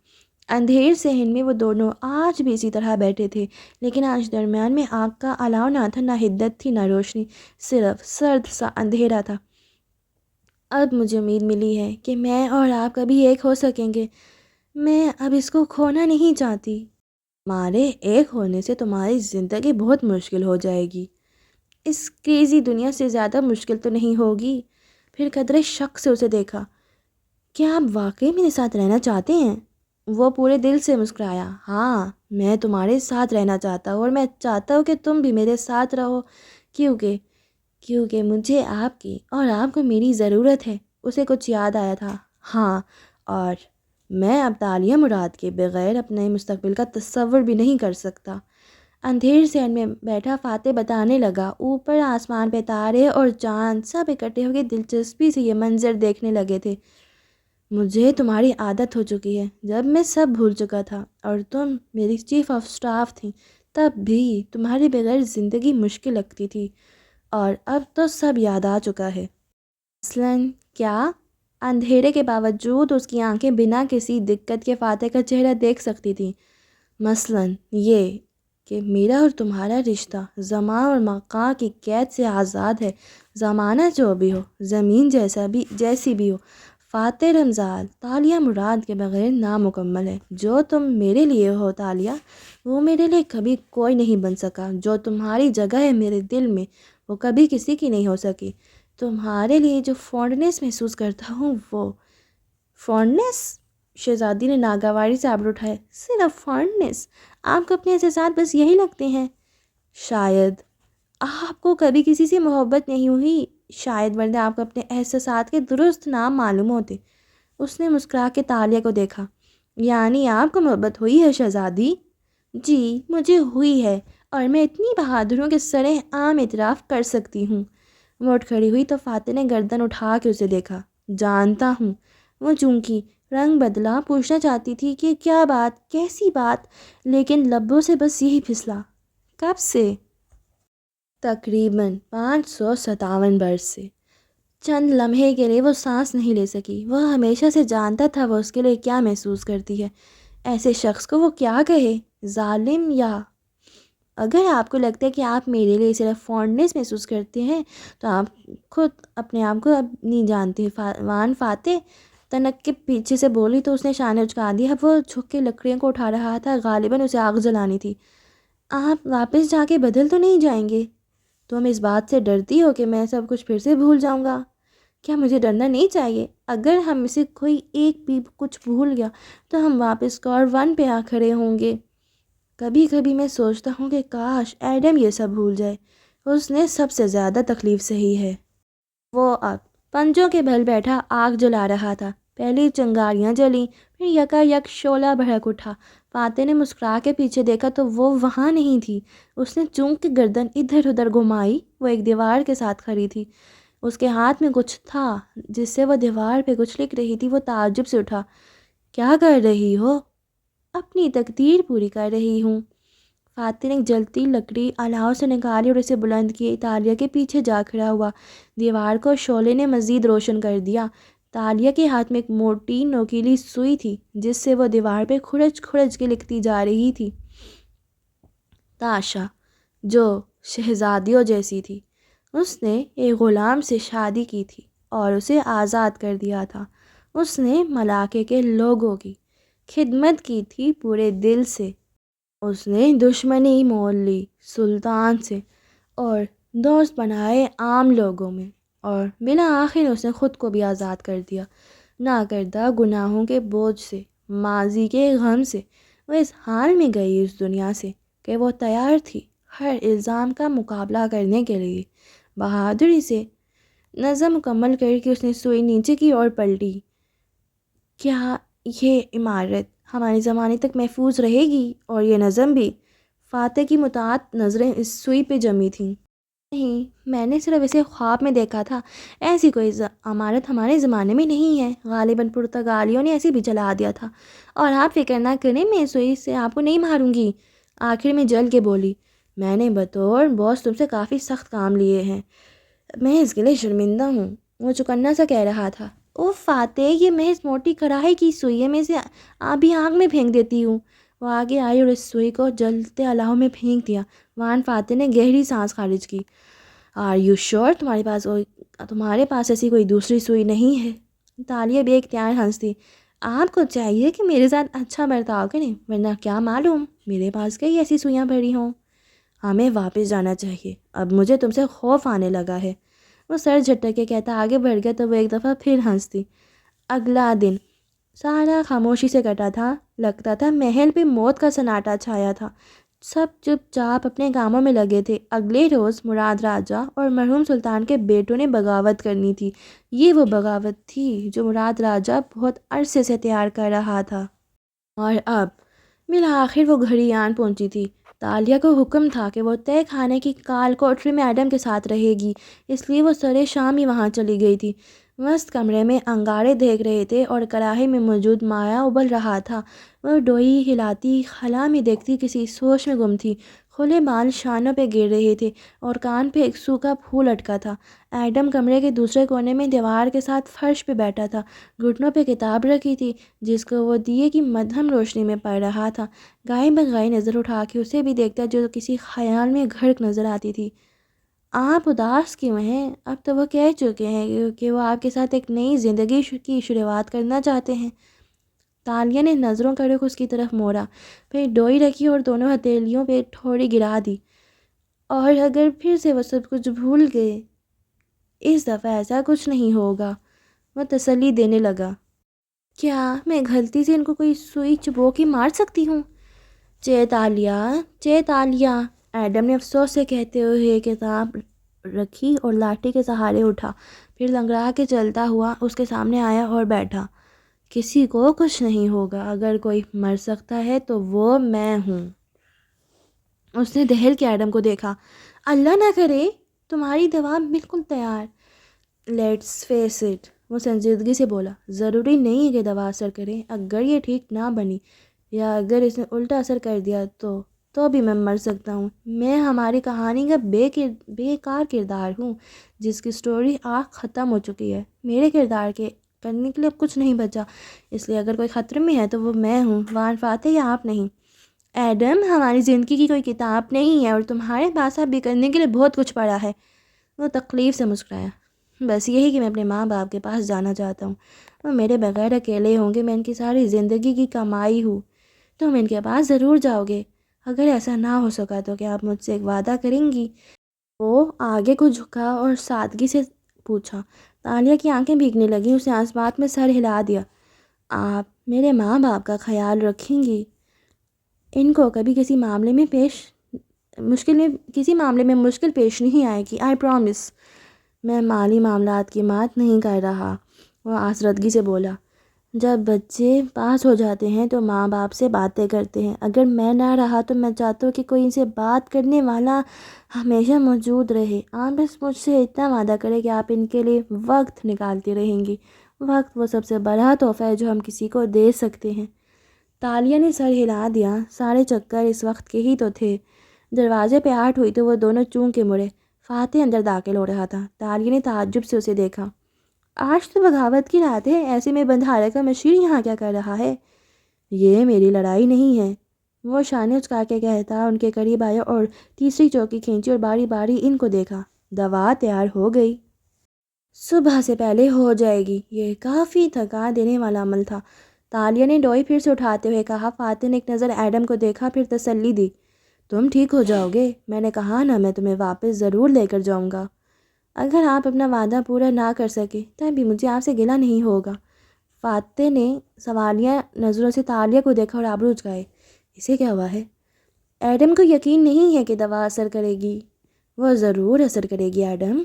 اندھیر صحن میں وہ دونوں آج بھی اسی طرح بیٹھے تھے، لیکن آج درمیان میں آگ کا الاؤ نہ تھا، نہ حدت تھی، نہ روشنی، صرف سرد سا اندھیرا تھا۔ اب مجھے امید ملی ہے کہ میں اور آپ کبھی ایک ہو سکیں گے۔ میں اب اس کو کھونا نہیں چاہتی۔ ہمارے ایک ہونے سے تمہاری زندگی بہت مشکل ہو جائے گی۔ اس کریزی دنیا سے زیادہ مشکل تو نہیں ہوگی۔ پھر قدرے شک سے اسے دیکھا۔ کیا آپ واقعی میرے ساتھ رہنا چاہتے ہیں؟ وہ پورے دل سے مسکرایا۔ ہاں، میں تمہارے ساتھ رہنا چاہتا ہوں، اور میں چاہتا ہوں کہ تم بھی میرے ساتھ رہو، کیونکہ مجھے آپ کی اور آپ کو میری ضرورت ہے۔ اسے کچھ یاد آیا تھا۔ ہاں، اور میں اب تالیہ مراد کے بغیر اپنے مستقبل کا تصور بھی نہیں کر سکتا۔ اندھیر شہر میں بیٹھا فاتح بتانے لگا۔ اوپر آسمان پہ تارے اور چاند سب اکٹھے ہو کے دلچسپی سے یہ منظر دیکھنے لگے تھے۔ مجھے تمہاری عادت ہو چکی ہے، جب میں سب بھول چکا تھا اور تم میری چیف آف سٹاف تھیں تب بھی تمہارے بغیر زندگی مشکل لگتی تھی، اور اب تو سب یاد آ چکا ہے۔ مثلاً کیا؟ اندھیرے کے باوجود اس کی آنکھیں بنا کسی دقت کے فاتح کا چہرہ دیکھ سکتی تھیں۔ مثلاً یہ کہ میرا اور تمہارا رشتہ زمان اور مکان کی قید سے آزاد ہے، زمانہ جو بھی ہو، زمین جیسی بھی ہو۔ فاتح رمضان، تالیہ مراد کے بغیر نامکمل ہے۔ جو تم میرے لیے ہو تالیہ، وہ میرے لیے کبھی کوئی نہیں بن سکا۔ جو تمہاری جگہ ہے میرے دل میں، وہ کبھی کسی کی نہیں ہو سکی۔ تمہارے لیے جو فونڈنس محسوس کرتا ہوں وہ فونڈنس؟ شہزادی نے ناگواری سے آبرو اٹھائے۔ صرف فونڈنس؟ آپ کو اپنے احساسات بس یہی لگتے ہیں؟ شاید آپ کو کبھی کسی سے محبت نہیں ہوئی، شاید، ورنہ آپ کو اپنے احساسات کے درست نام معلوم ہوتے۔ اس نے مسکرا کے تالیہ کو دیکھا۔ یعنی آپ کو محبت ہوئی ہے شہزادی؟ جی مجھے ہوئی ہے، اور میں اتنی بہادر ہوں کہ سرِ عام اعتراف کر سکتی ہوں۔ وہ اٹھ کھڑی ہوئی تو فاتح نے گردن اٹھا کے اسے دیکھا۔ جانتا ہوں۔ وہ چونکی رنگ بدلا، پوچھنا چاہتی تھی کہ کیا بات، کیسی بات، لیکن لبوں سے بس یہی پھسلا۔ کب سے؟ تقریباً 557 برس سے۔ چند لمحے کے لیے وہ سانس نہیں لے سکی۔ وہ ہمیشہ سے جانتا تھا وہ اس کے لیے کیا محسوس کرتی ہے۔ ایسے شخص کو وہ کیا کہے، ظالم یا… اگر آپ کو لگتا ہے کہ آپ میرے لیے صرف فونڈنس محسوس کرتے ہیں تو آپ خود اپنے آپ کو اب نہیں جانتے۔ وان فاتح تنک کے پیچھے سے بولی تو اس نے شانے اچکا دیا۔ وہ جھک کے لکڑیوں کو اٹھا رہا تھا، غالباً اسے آگ جلانی تھی۔ آپ واپس جا کے بدل تو نہیں جائیں گے؟ تم اس بات سے ڈرتی ہو کہ میں سب کچھ پھر سے بھول جاؤں گا؟ کیا مجھے ڈرنا نہیں چاہیے؟ اگر ہم میں سے کوئی ایک بھی کچھ بھول گیا تو ہم واپس اسکور ون پہ آ کھڑے ہوں گے۔ کبھی کبھی میں سوچتا ہوں کہ کاش ایڈم یہ سب بھول جائے۔ اس نے سب سے زیادہ تکلیف سہی ہے۔ وہ اب پنجوں کے بل بیٹھا آگ جلا رہا تھا۔ پہلی چنگاریاں جلیں، پھر یکا یک شعلہ بھڑک اٹھا۔ فاتح نے مسکرا کے پیچھے دیکھا تو وہ وہاں نہیں تھی۔ اس نے چونک کے گردن ادھر ادھر گھمائی۔ وہ ایک دیوار کے ساتھ کھڑی تھی۔ اس کے ہاتھ میں کچھ تھا جس سے وہ دیوار پہ کچھ لکھ رہی تھی۔ وہ تعجب سے اٹھا۔ کیا کر رہی ہو؟ اپنی تقدیر پوری کر رہی ہوں۔ فاتح نے ایک جلتی لکڑی الاؤ سے نکالی اور اسے بلند کی۔ تالیہ کے پیچھے جا کھڑا ہوا۔ دیوار کو شعلے نے مزید روشن کر دیا۔ تالیہ کے ہاتھ میں ایک موٹی نوکیلی سوئی تھی جس سے وہ دیوار پہ کھرچ کھرچ کے لکھتی جا رہی تھی۔ تاشا، جو شہزادیوں جیسی تھی، اس نے ایک غلام سے شادی کی تھی اور اسے آزاد کر دیا تھا۔ اس نے ملاقے کے لوگوں کی خدمت کی تھی پورے دل سے۔ اس نے دشمنی مول لی سلطان سے اور دوست بنائے عام لوگوں میں، اور بالآخر اس نے خود کو بھی آزاد کر دیا۔ نہ کردہ گناہوں کے بوجھ سے، ماضی کے غم سے، وہ اس حال میں گئی اس دنیا سے کہ وہ تیار تھی ہر الزام کا مقابلہ کرنے کے لیے۔ بہادری سے نظم مکمل کر کے اس نے سوئی نیچے کی اور پلٹی۔ کیا یہ عمارت ہمارے زمانے تک محفوظ رہے گی اور یہ نظم بھی؟ فاتح کی متعدد نظریں اس سوئی پہ جمی تھیں۔ نہیں، میں نے صرف اسے خواب میں دیکھا تھا۔ ایسی کوئی عمارت ہمارے زمانے میں نہیں ہے۔ غالباً پرتگالیوں نے ایسے بھی جلا دیا تھا۔ اور آپ فکر نہ کریں، میں سوئی سے آپ کو نہیں ماروں گی۔ آخر میں جل کے بولی۔ میں نے بطور باس تم سے کافی سخت کام لیے ہیں، میں اس کے لیے شرمندہ ہوں۔ وہ چکنا سا کہہ رہا تھا۔ اوہ فاتح، یہ محض موٹی کڑھائی کی سوئی ہے، میں اسے ابھی آگ میں پھینک دیتی ہوں۔ وہ آگے آئی اور اس سوئی کو جلتے الاؤ میں پھینک دیا۔ وان فاتح نے گہری سانس خارج کی۔ آر یو شور؟ تمہارے پاس ایسی کوئی دوسری سوئی نہیں ہے؟ تالیہ بے اختیار ہنسی۔ آپ کو چاہیے کہ میرے ساتھ اچھا برتاؤ کریں، ورنہ کیا معلوم میرے پاس کئی ایسی سوئیاں پڑی ہوں۔ ہمیں واپس جانا چاہیے، اب مجھے تم سے خوف آنے لگا ہے۔ وہ سر جھٹک کے کہتا آگے بڑھ گیا تو وہ ایک دفعہ پھر ہنسی۔ اگلا دن سارا خاموشی سے کٹا تھا۔ لگتا تھا محل پہ موت کا سناٹا چھایا تھا۔ سب چپ چاپ اپنے کاموں میں لگے تھے۔ اگلے روز مراد راجہ اور مرحوم سلطان کے بیٹوں نے بغاوت کرنی تھی۔ یہ وہ بغاوت تھی جو مراد راجہ بہت عرصے سے تیار کر رہا تھا، اور اب بالآخر وہ گھڑی آن پہنچی تھی۔ تالیہ کو حکم تھا کہ وہ طے کھانے کی کال کوٹری میں ایڈم کے ساتھ رہے گی، اس لیے وہ سرے شام ہی وہاں چلی گئی تھی۔ مست کمرے میں انگارے دیکھ رہے تھے اور کڑاہی میں موجود مایا ابل رہا تھا۔ وہ ڈوئی ہلاتی، خلا میں دیکھتی کسی سوچ میں گم تھی۔ کھلے بال شانوں پہ گر رہے تھے اور کان پہ ایک سوکھا پھول لٹکا تھا۔ ایڈم کمرے کے دوسرے کونے میں دیوار کے ساتھ فرش پہ بیٹھا تھا، گھٹنوں پہ کتاب رکھی تھی جس کو وہ دیے کی مدھم روشنی میں پڑھ رہا تھا۔ گائے بگائی نظر اٹھا کے اسے بھی دیکھتا جو کسی خیال میں غرق نظر آتی تھی۔ آپ اداس کیوں ہیں؟ اب تو وہ کہہ چکے ہیں کہ وہ آپ کے ساتھ ایک نئی زندگی کی شروعات کرنا چاہتے ہیں۔ تالیہ نے نظروں کا رخ اس کی طرف موڑا، پھر ڈوئی رکھی اور دونوں ہتھیلیوں پہ تھوڑی گرا دی۔ اور اگر پھر سے وہ سب کچھ بھول گئے؟ اس دفعہ ایسا کچھ نہیں ہوگا، وہ تسلی دینے لگا۔ کیا میں غلطی سے ان کو کوئی سوئی چبو کے مار سکتی ہوں؟ چے تالیہ، ایڈم نے افسوس سے کہتے ہوئے کتاب رکھی اور لاٹھی کے سہارے اٹھا، پھر لنگڑا کے چلتا ہوا اس کے سامنے آیا اور بیٹھا۔ کسی کو کچھ نہیں ہوگا، اگر کوئی مر سکتا ہے تو وہ میں ہوں۔ اس نے دہل کے ایڈم کو دیکھا۔ اللہ نہ کرے، تمہاری دوا بالکل تیار۔ لیٹس فیس اٹ، وہ سنجیدگی سے بولا۔ ضروری نہیں ہے کہ دوا اثر کرے، اگر یہ ٹھیک نہ بنی یا اگر اس نے الٹا اثر کر دیا تو بھی میں مر سکتا ہوں۔ میں ہماری کہانی کا بیکار کردار ہوں جس کی سٹوری ختم ہو چکی ہے۔ میرے کردار کے کرنے کے لیے اب کچھ نہیں بچا، اس لیے اگر کوئی خطرے میں ہے تو وہ میں ہوں، وان فاتح یا آپ نہیں۔ ایڈم، ہماری زندگی کی کوئی کتاب نہیں ہے اور تمہارے پاس اب بھی کرنے کے لیے بہت کچھ پڑا ہے۔ وہ تکلیف سے مسکرایا۔ بس یہی کہ میں اپنے ماں باپ کے پاس جانا چاہتا ہوں، وہ میرے بغیر اکیلے ہوں گے، میں ان کی ساری زندگی کی کمائی ہوں۔ تم ان کے پاس ضرور جاؤ گے، اگر ایسا نہ ہو سکا تو کیا آپ مجھ سے ایک وعدہ کریں گی؟ وہ آگے کو جھکا اور سادگی سے پوچھا۔ تالیہ کی آنکھیں بھیگنے لگیں، اس نے آسمان میں سر ہلا دیا۔ آپ میرے ماں باپ کا خیال رکھیں گی؟ ان کو کبھی کسی معاملے میں مشکل پیش نہیں آئے گی، آئی پرومس۔ میں مالی معاملات کی بات نہیں کر رہا، وہ آسردگی سے بولا۔ جب بچے پاس ہو جاتے ہیں تو ماں باپ سے باتیں کرتے ہیں، اگر میں نہ رہا تو میں چاہتا ہوں کہ کوئی ان سے بات کرنے والا ہمیشہ موجود رہے۔ آپ بس مجھ سے اتنا وعدہ کریں کہ آپ ان کے لیے وقت نکالتی رہیں گی۔ وقت وہ سب سے بڑا تحفہ ہے جو ہم کسی کو دے سکتے ہیں۔ تالیہ نے سر ہلا دیا۔ سارے چکر اس وقت کے ہی تو تھے۔ دروازے پہ 8 ہوئی تو وہ دونوں چون کے مڑے۔ فاتح اندر داخل ہو رہا تھا۔ تالیہ نے تعجب سے اسے دیکھا۔ آج تو بغاوت کی رات ہے، ایسے میں بندھارے کا مشیر یہاں کیا کر رہا ہے؟ یہ میری لڑائی نہیں ہے، وہ شانے اچکا کے کہتا ان کے قریب آیا اور تیسری چوکی کھینچی اور باری باری ان کو دیکھا۔ دوا تیار ہو گئی؟ صبح سے پہلے ہو جائے گی۔ یہ کافی تھکا دینے والا عمل تھا۔ تالیہ نے ڈوئی پھر سے اٹھاتے ہوئے کہا۔ فاتح نے ایک نظر ایڈم کو دیکھا، پھر تسلی دی۔ تم ٹھیک ہو جاؤ گے، میں نے کہا نا، میں تمہیں واپس ضرور لے کر جاؤں گا۔ اگر آپ اپنا وعدہ پورا نہ کر سکے تب بھی مجھے آپ سے گلہ نہیں ہوگا۔ فاتح نے سوالیہ نظروں سے تالیہ کو دیکھا اور آبرو اچکائے۔ اسے کیا ہوا ہے؟ ایڈم کو یقین نہیں ہے کہ دوا اثر کرے گی۔ وہ ضرور اثر کرے گی ایڈم،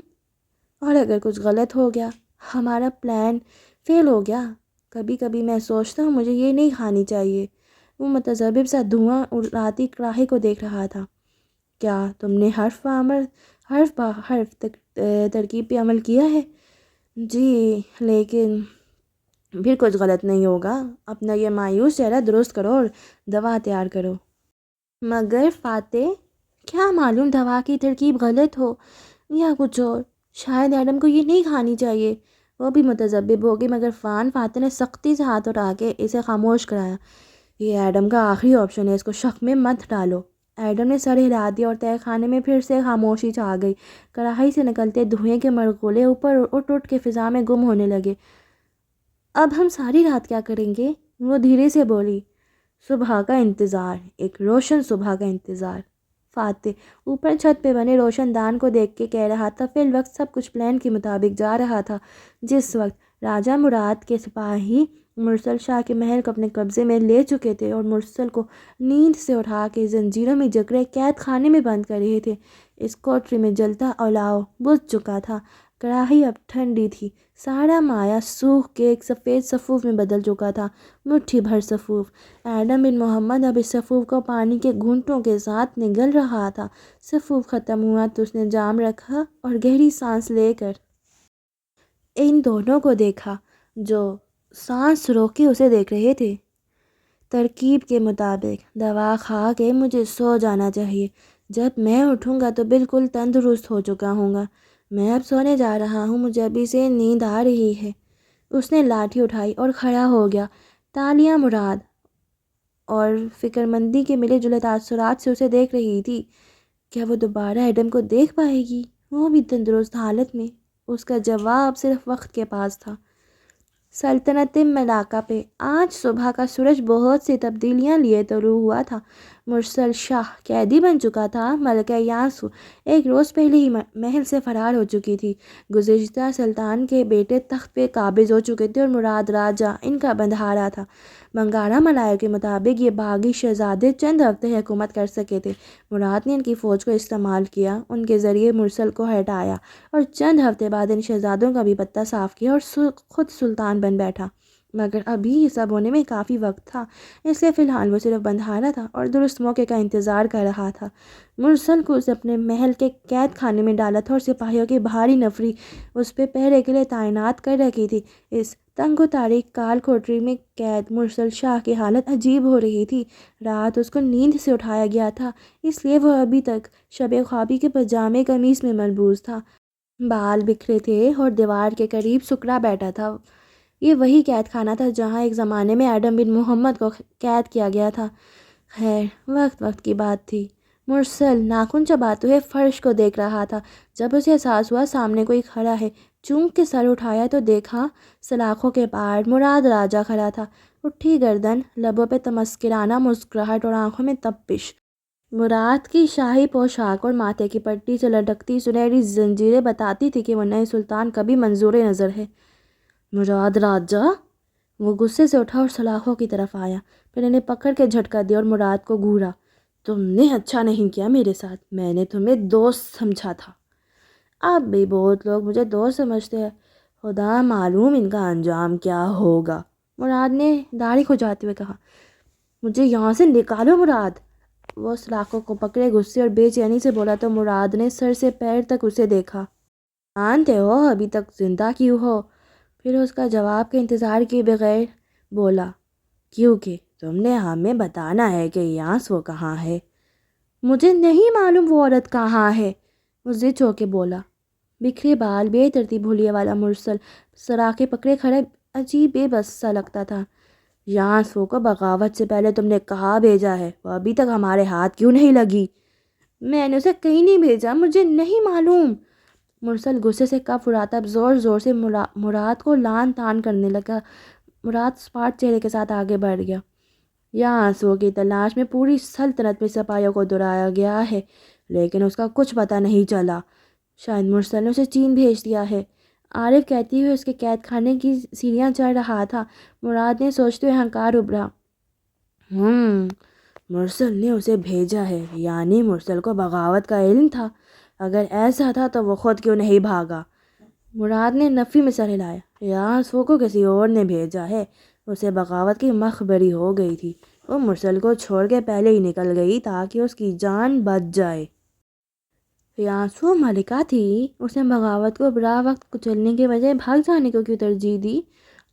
اور اگر کچھ غلط ہو گیا، ہمارا پلان فیل ہو گیا، کبھی کبھی میں سوچتا ہوں مجھے یہ نہیں کھانی چاہیے۔ وہ متذبذب سا دھواں اڑاتی کڑاہی کو دیکھ رہا تھا۔ کیا تم نے حرف بہ حرف ترکیب پہ عمل کیا ہے؟ جی، لیکن پھر کچھ غلط نہیں ہوگا۔ اپنا یہ مایوس چہرہ درست کرو اور دوا تیار کرو۔ مگر فاتح، کیا معلوم دوا کی ترکیب غلط ہو یا کچھ اور، شاید ایڈم کو یہ نہیں کھانی چاہیے۔ وہ بھی متذبذب ہو گئی، مگر فاتح نے سختی سے ہاتھ اٹھا کے اسے خاموش کرایا۔ یہ ایڈم کا آخری آپشن ہے، اس کو شک میں مت ڈالو۔ ایڈم نے سر ہلا دیا اور تہہ خانے میں پھر سے خاموشی چھا گئی۔ کڑاہی سے نکلتے دھوئیں کے مرغولے اوپر اٹھ اٹھ کے فضا میں گم ہونے لگے۔ اب ہم ساری رات کیا کریں گے؟ وہ دھیرے سے بولی۔ صبح کا انتظار، ایک روشن صبح کا انتظار۔ فاتح اوپر چھت پہ بنے روشن دان کو دیکھ کے کہہ رہا تھا۔ فی الوقت سب کچھ پلان کے مطابق جا رہا تھا۔ جس وقت راجہ مراد کے سپاہی مرسل شاہ کے محل کو اپنے قبضے میں لے چکے تھے اور مرسل کو نیند سے اٹھا کے زنجیروں میں جکڑے قید خانے میں بند کر رہے تھے، اس کوٹری میں جلتا الاؤ بجھ چکا تھا۔ کڑاہی اب ٹھنڈی تھی، سارا مایہ سوکھ کے ایک سفید سفوف میں بدل چکا تھا، مٹھی بھر سفوف۔ ایڈم بن محمد اب اس سفوف کو پانی کے گھونٹوں کے ساتھ نگل رہا تھا۔ سفوف ختم ہوا تو اس نے جام رکھا اور گہری سانس لے کر ان دونوں کو دیکھا جو سانس روکے اسے دیکھ رہے تھے۔ ترکیب کے مطابق دوا کھا کے مجھے سو جانا چاہیے، جب میں اٹھوں گا تو بالکل تندرست ہو چکا ہوں گا۔ میں اب سونے جا رہا ہوں، مجھے ابھی سے نیند آ رہی ہے۔ اس نے لاٹھی اٹھائی اور کھڑا ہو گیا۔ تالیاں مراد اور فکر مندی کے ملے جلے تاثرات سے اسے دیکھ رہی تھی۔ کیا وہ دوبارہ ایڈم کو دیکھ پائے گی، وہ بھی تندرست حالت میں؟ اس کا جواب صرف وقت کے پاس تھا۔ سلطنت ملاکا پہ آج صبح کا سورج بہت سی تبدیلیاں لیے طلوع ہوا تھا۔ مرسل شاہ قیدی بن چکا تھا۔ ملکہ یاسو ایک روز پہلے ہی محل سے فرار ہو چکی تھی۔ گزشتہ سلطان کے بیٹے تخت پہ قابض ہو چکے تھے اور مراد راجہ ان کا بندھارا تھا۔ بنگارا ملایا کے مطابق یہ باغی شہزادے چند ہفتے حکومت کر سکے تھے۔ مراد نے ان کی فوج کو استعمال کیا، ان کے ذریعے مرسل کو ہٹایا اور چند ہفتے بعد ان شہزادوں کا بھی پتہ صاف کیا اور خود سلطان بن بیٹھا۔ مگر ابھی یہ سب ہونے میں کافی وقت تھا، اس لیے فی الحال وہ صرف بندھارا تھا اور درست موقع کا انتظار کر رہا تھا۔ مرسل کو اسے اپنے محل کے قید خانے میں ڈالا تھا اور سپاہیوں کی بھاری نفری اس پہ پہرے کے لیے تعینات کر رکھی تھی۔ اس تنگ و تاریک کال کوٹری میں قید مرسل شاہ کی حالت عجیب ہو رہی تھی۔ رات اس کو نیند سے اٹھایا گیا تھا، اس لیے وہ ابھی تک شب خوابی کے پجامے قمیص میں ملبوس تھا۔ بال بکھرے تھے اور دیوار کے قریب سکڑا بیٹھا تھا۔ یہ وہی قید خانہ تھا جہاں ایک زمانے میں ایڈم بن محمد کو قید کیا گیا تھا۔ خیر، وقت کی بات تھی۔ مرسل ناخن چباتے ہوئے فرش کو دیکھ رہا تھا جب اسے احساس ہوا سامنے کوئی کھڑا ہے۔ چونک کے سر اٹھایا تو دیکھا سلاخوں کے پار مراد راجہ کھڑا تھا، اٹھی گردن، لبوں پہ تمسکرانہ مسکراہٹ اور آنکھوں میں تپش۔ مراد کی شاہی پوشاک اور ماتھے کی پٹی سے لٹکتی سنہری زنجیریں بتاتی تھی کہ وہ نئے سلطان کبھی منظور نظر ہے۔ مراد راجہ! وہ غصے سے اٹھا اور سلاخوں کی طرف آیا، پھر انہیں پکڑ کے جھٹکا دیا اور مراد کو گھورا۔ تم نے اچھا نہیں کیا میرے ساتھ، میں نے تمہیں دوست سمجھا تھا۔ اب بھی بہت لوگ مجھے دوست سمجھتے ہیں، خدا معلوم ان کا انجام کیا ہوگا، مراد نے داڑھی کھجاتے ہوئے کہا۔ مجھے یہاں سے نکالو مراد! وہ سلاخوں کو پکڑے غصے اور بے چینی سے بولا تو مراد نے سر سے پیر تک اسے دیکھا۔ جانتے ہو ابھی تک زندہ کیوں ہو؟ پھر اس کا جواب کے انتظار کیے بغیر بولا، کیونکہ تم نے ہمیں بتانا ہے کہ یاسو کہاں ہے۔ مجھے نہیں معلوم وہ عورت کہاں ہے، وہ ضد ہو کے بولا۔ بکھرے بال، بے ترتیب حلیے والا مرسل سراخے پکڑے کھڑا عجیب بے بس سا لگتا تھا۔ یاسو کو بغاوت سے پہلے تم نے کہاں بھیجا ہے، وہ ابھی تک ہمارے ہاتھ کیوں نہیں لگی؟ میں نے اسے کہیں نہیں بھیجا، مجھے نہیں معلوم۔ مرسل غصے سے کف اڑاتا اب زور زور سے مراد کو لان تان کرنے لگا۔ مراد سپاٹ چہرے کے ساتھ آگے بڑھ گیا۔ یاسو کی تلاش میں پوری سلطنت میں سپاہیوں کو دوڑایا گیا ہے، لیکن اس کا کچھ پتہ نہیں چلا۔ شاید مرسل نے اسے چین بھیج دیا ہے، عارف کہتی ہوئے اس کے قید خانے کی سیڑھیاں چڑھ رہا تھا۔ مراد نے سوچتے ہوئے ہنکار ابھرا۔ مرسل نے اسے بھیجا ہے، یعنی مرسل کو بغاوت کا علم تھا۔ اگر ایسا تھا تو وہ خود کیوں نہیں بھاگا؟ مراد نے نفی میں سر ہلایا۔ یاسو کو کسی اور نے بھیجا ہے، اسے بغاوت کی مخبری ہو گئی تھی، وہ مرسل کو چھوڑ کے پہلے ہی نکل گئی تاکہ اس کی جان بچ جائے۔ یاسو ملکہ تھی، اس نے بغاوت کو برا وقت کچلنے کے بجائے بھاگ جانے کو کیوں ترجیح دی؟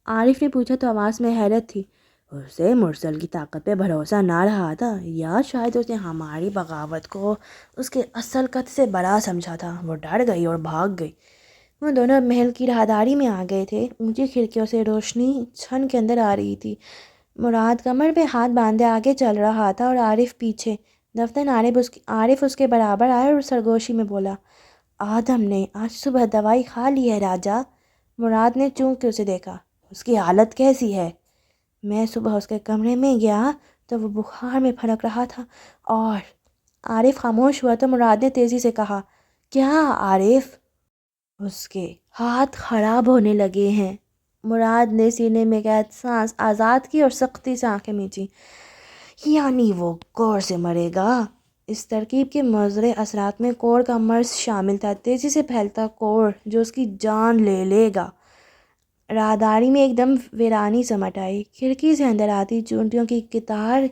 عارف نے پوچھا تو آواز میں حیرت تھی۔ اسے مرسل کی طاقت پہ بھروسہ نہ رہا تھا، یا شاید اس نے ہماری بغاوت کو اس کے اصل قد سے بڑا سمجھا تھا۔ وہ ڈر گئی اور بھاگ گئی۔ وہ دونوں محل کی راہداری میں آ گئے تھے، اونچی کھڑکیوں سے روشنی چھن کے اندر آ رہی تھی۔ مراد کمر پہ ہاتھ باندھے آگے چل رہا تھا اور عارف پیچھے۔ دفتر عارف اس کے برابر آیا اور سرگوشی میں بولا، آدم نے آج صبح دوائی کھا لی ہے راجہ؟ مراد نے چونک کے اسے دیکھا۔ اس کی حالت کیسی ہے؟ میں صبح اس کے کمرے میں گیا تو وہ بخار میں پھڑک رہا تھا اور عارف خاموش ہوا تو مراد نے تیزی سے کہا، کیا عارف؟ اس کے ہاتھ خراب ہونے لگے ہیں۔ مراد نے سینے میں قید سانس آزاد کی اور سختی سے آنکھیں میچیں۔ یعنی وہ غور سے مرے گا؟ اس ترکیب کے مضر اثرات میں کوڑ کا مرض شامل تھا، تیزی سے پھیلتا کوڑ جو اس کی جان لے لے گا۔ راہداری میں ایک دم ویرانی سمٹ آئی، کھڑکی سے اندر آتی چونٹیوں کی قطار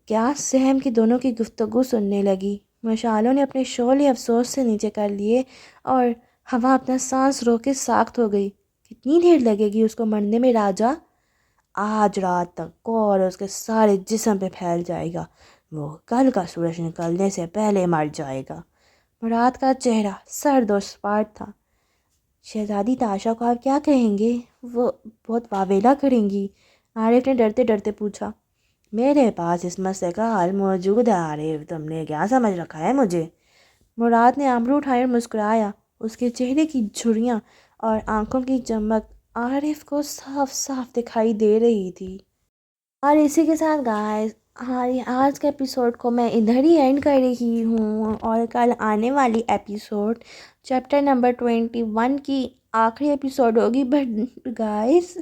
کیا سہم کی دونوں کی گفتگو سننے لگی۔ مشالوں نے اپنے شعلے افسوس سے نیچے کر لیے اور ہوا اپنا سانس روک کے ساخت ہو گئی۔ کتنی دیر لگے گی اس کو مرنے میں راجا؟ آج رات تک کوڑ اس کے سارے جسم پہ پھیل جائے گا، وہ کل کا سورج نکلنے سے پہلے مر جائے گا۔ مراد کا چہرہ سرد اور سپاٹ تھا۔ شہزادی تاشا کو آپ کیا کہیں گے؟ وہ بہت واویلا کریں گی، عارف نے ڈرتے ڈرتے پوچھا۔ میرے پاس اس مسئلے کا حل موجود ہے عارف، تم نے کیا سمجھ رکھا ہے مجھے؟ مراد نے ابرو اٹھائے اور مسکرایا، اس کے چہرے کی جھریاں اور آنکھوں کی چمک عارف کو صاف صاف دکھائی دے رہی تھی۔ اور اسی کے ساتھ گائز آج کے ایپیسوڈ کو میں ادھر ہی اینڈ کر رہی ہوں، اور کل آنے والی ایپیسوڈ چیپٹر نمبر 21 کی آخری ایپیسوڈ ہوگی۔ بٹ گائز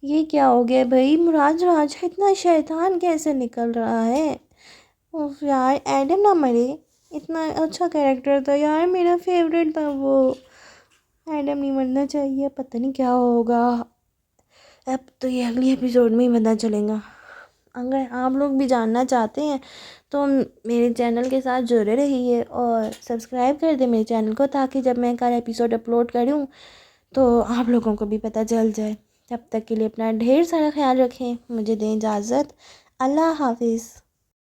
یہ کیا ہو گیا بھائی؟ مراد راجہ اتنا شیطان کیسے نکل رہا ہے؟ اوف یار، ایڈم نہ مرے، اتنا اچھا کیریکٹر تھا یار، میرا فیوریٹ تھا وہ۔ ایڈم نہیں مرنا چاہیے، پتہ نہیں کیا ہوگا، اب تو یہ اگلی ایپیسوڈ میں ہی پتہ چلے گا۔ اگر آپ لوگ بھی جاننا چاہتے ہیں تو میرے چینل کے ساتھ جڑے رہیے اور سبسکرائب کر دیں میرے چینل کو، تاکہ جب میں کل ایپیسوڈ اپلوڈ کروں تو آپ لوگوں کو بھی پتہ چل جائے۔ تب تک کے لیے اپنا ڈھیر سارا خیال رکھیں، مجھے دیں اجازت، اللہ حافظ۔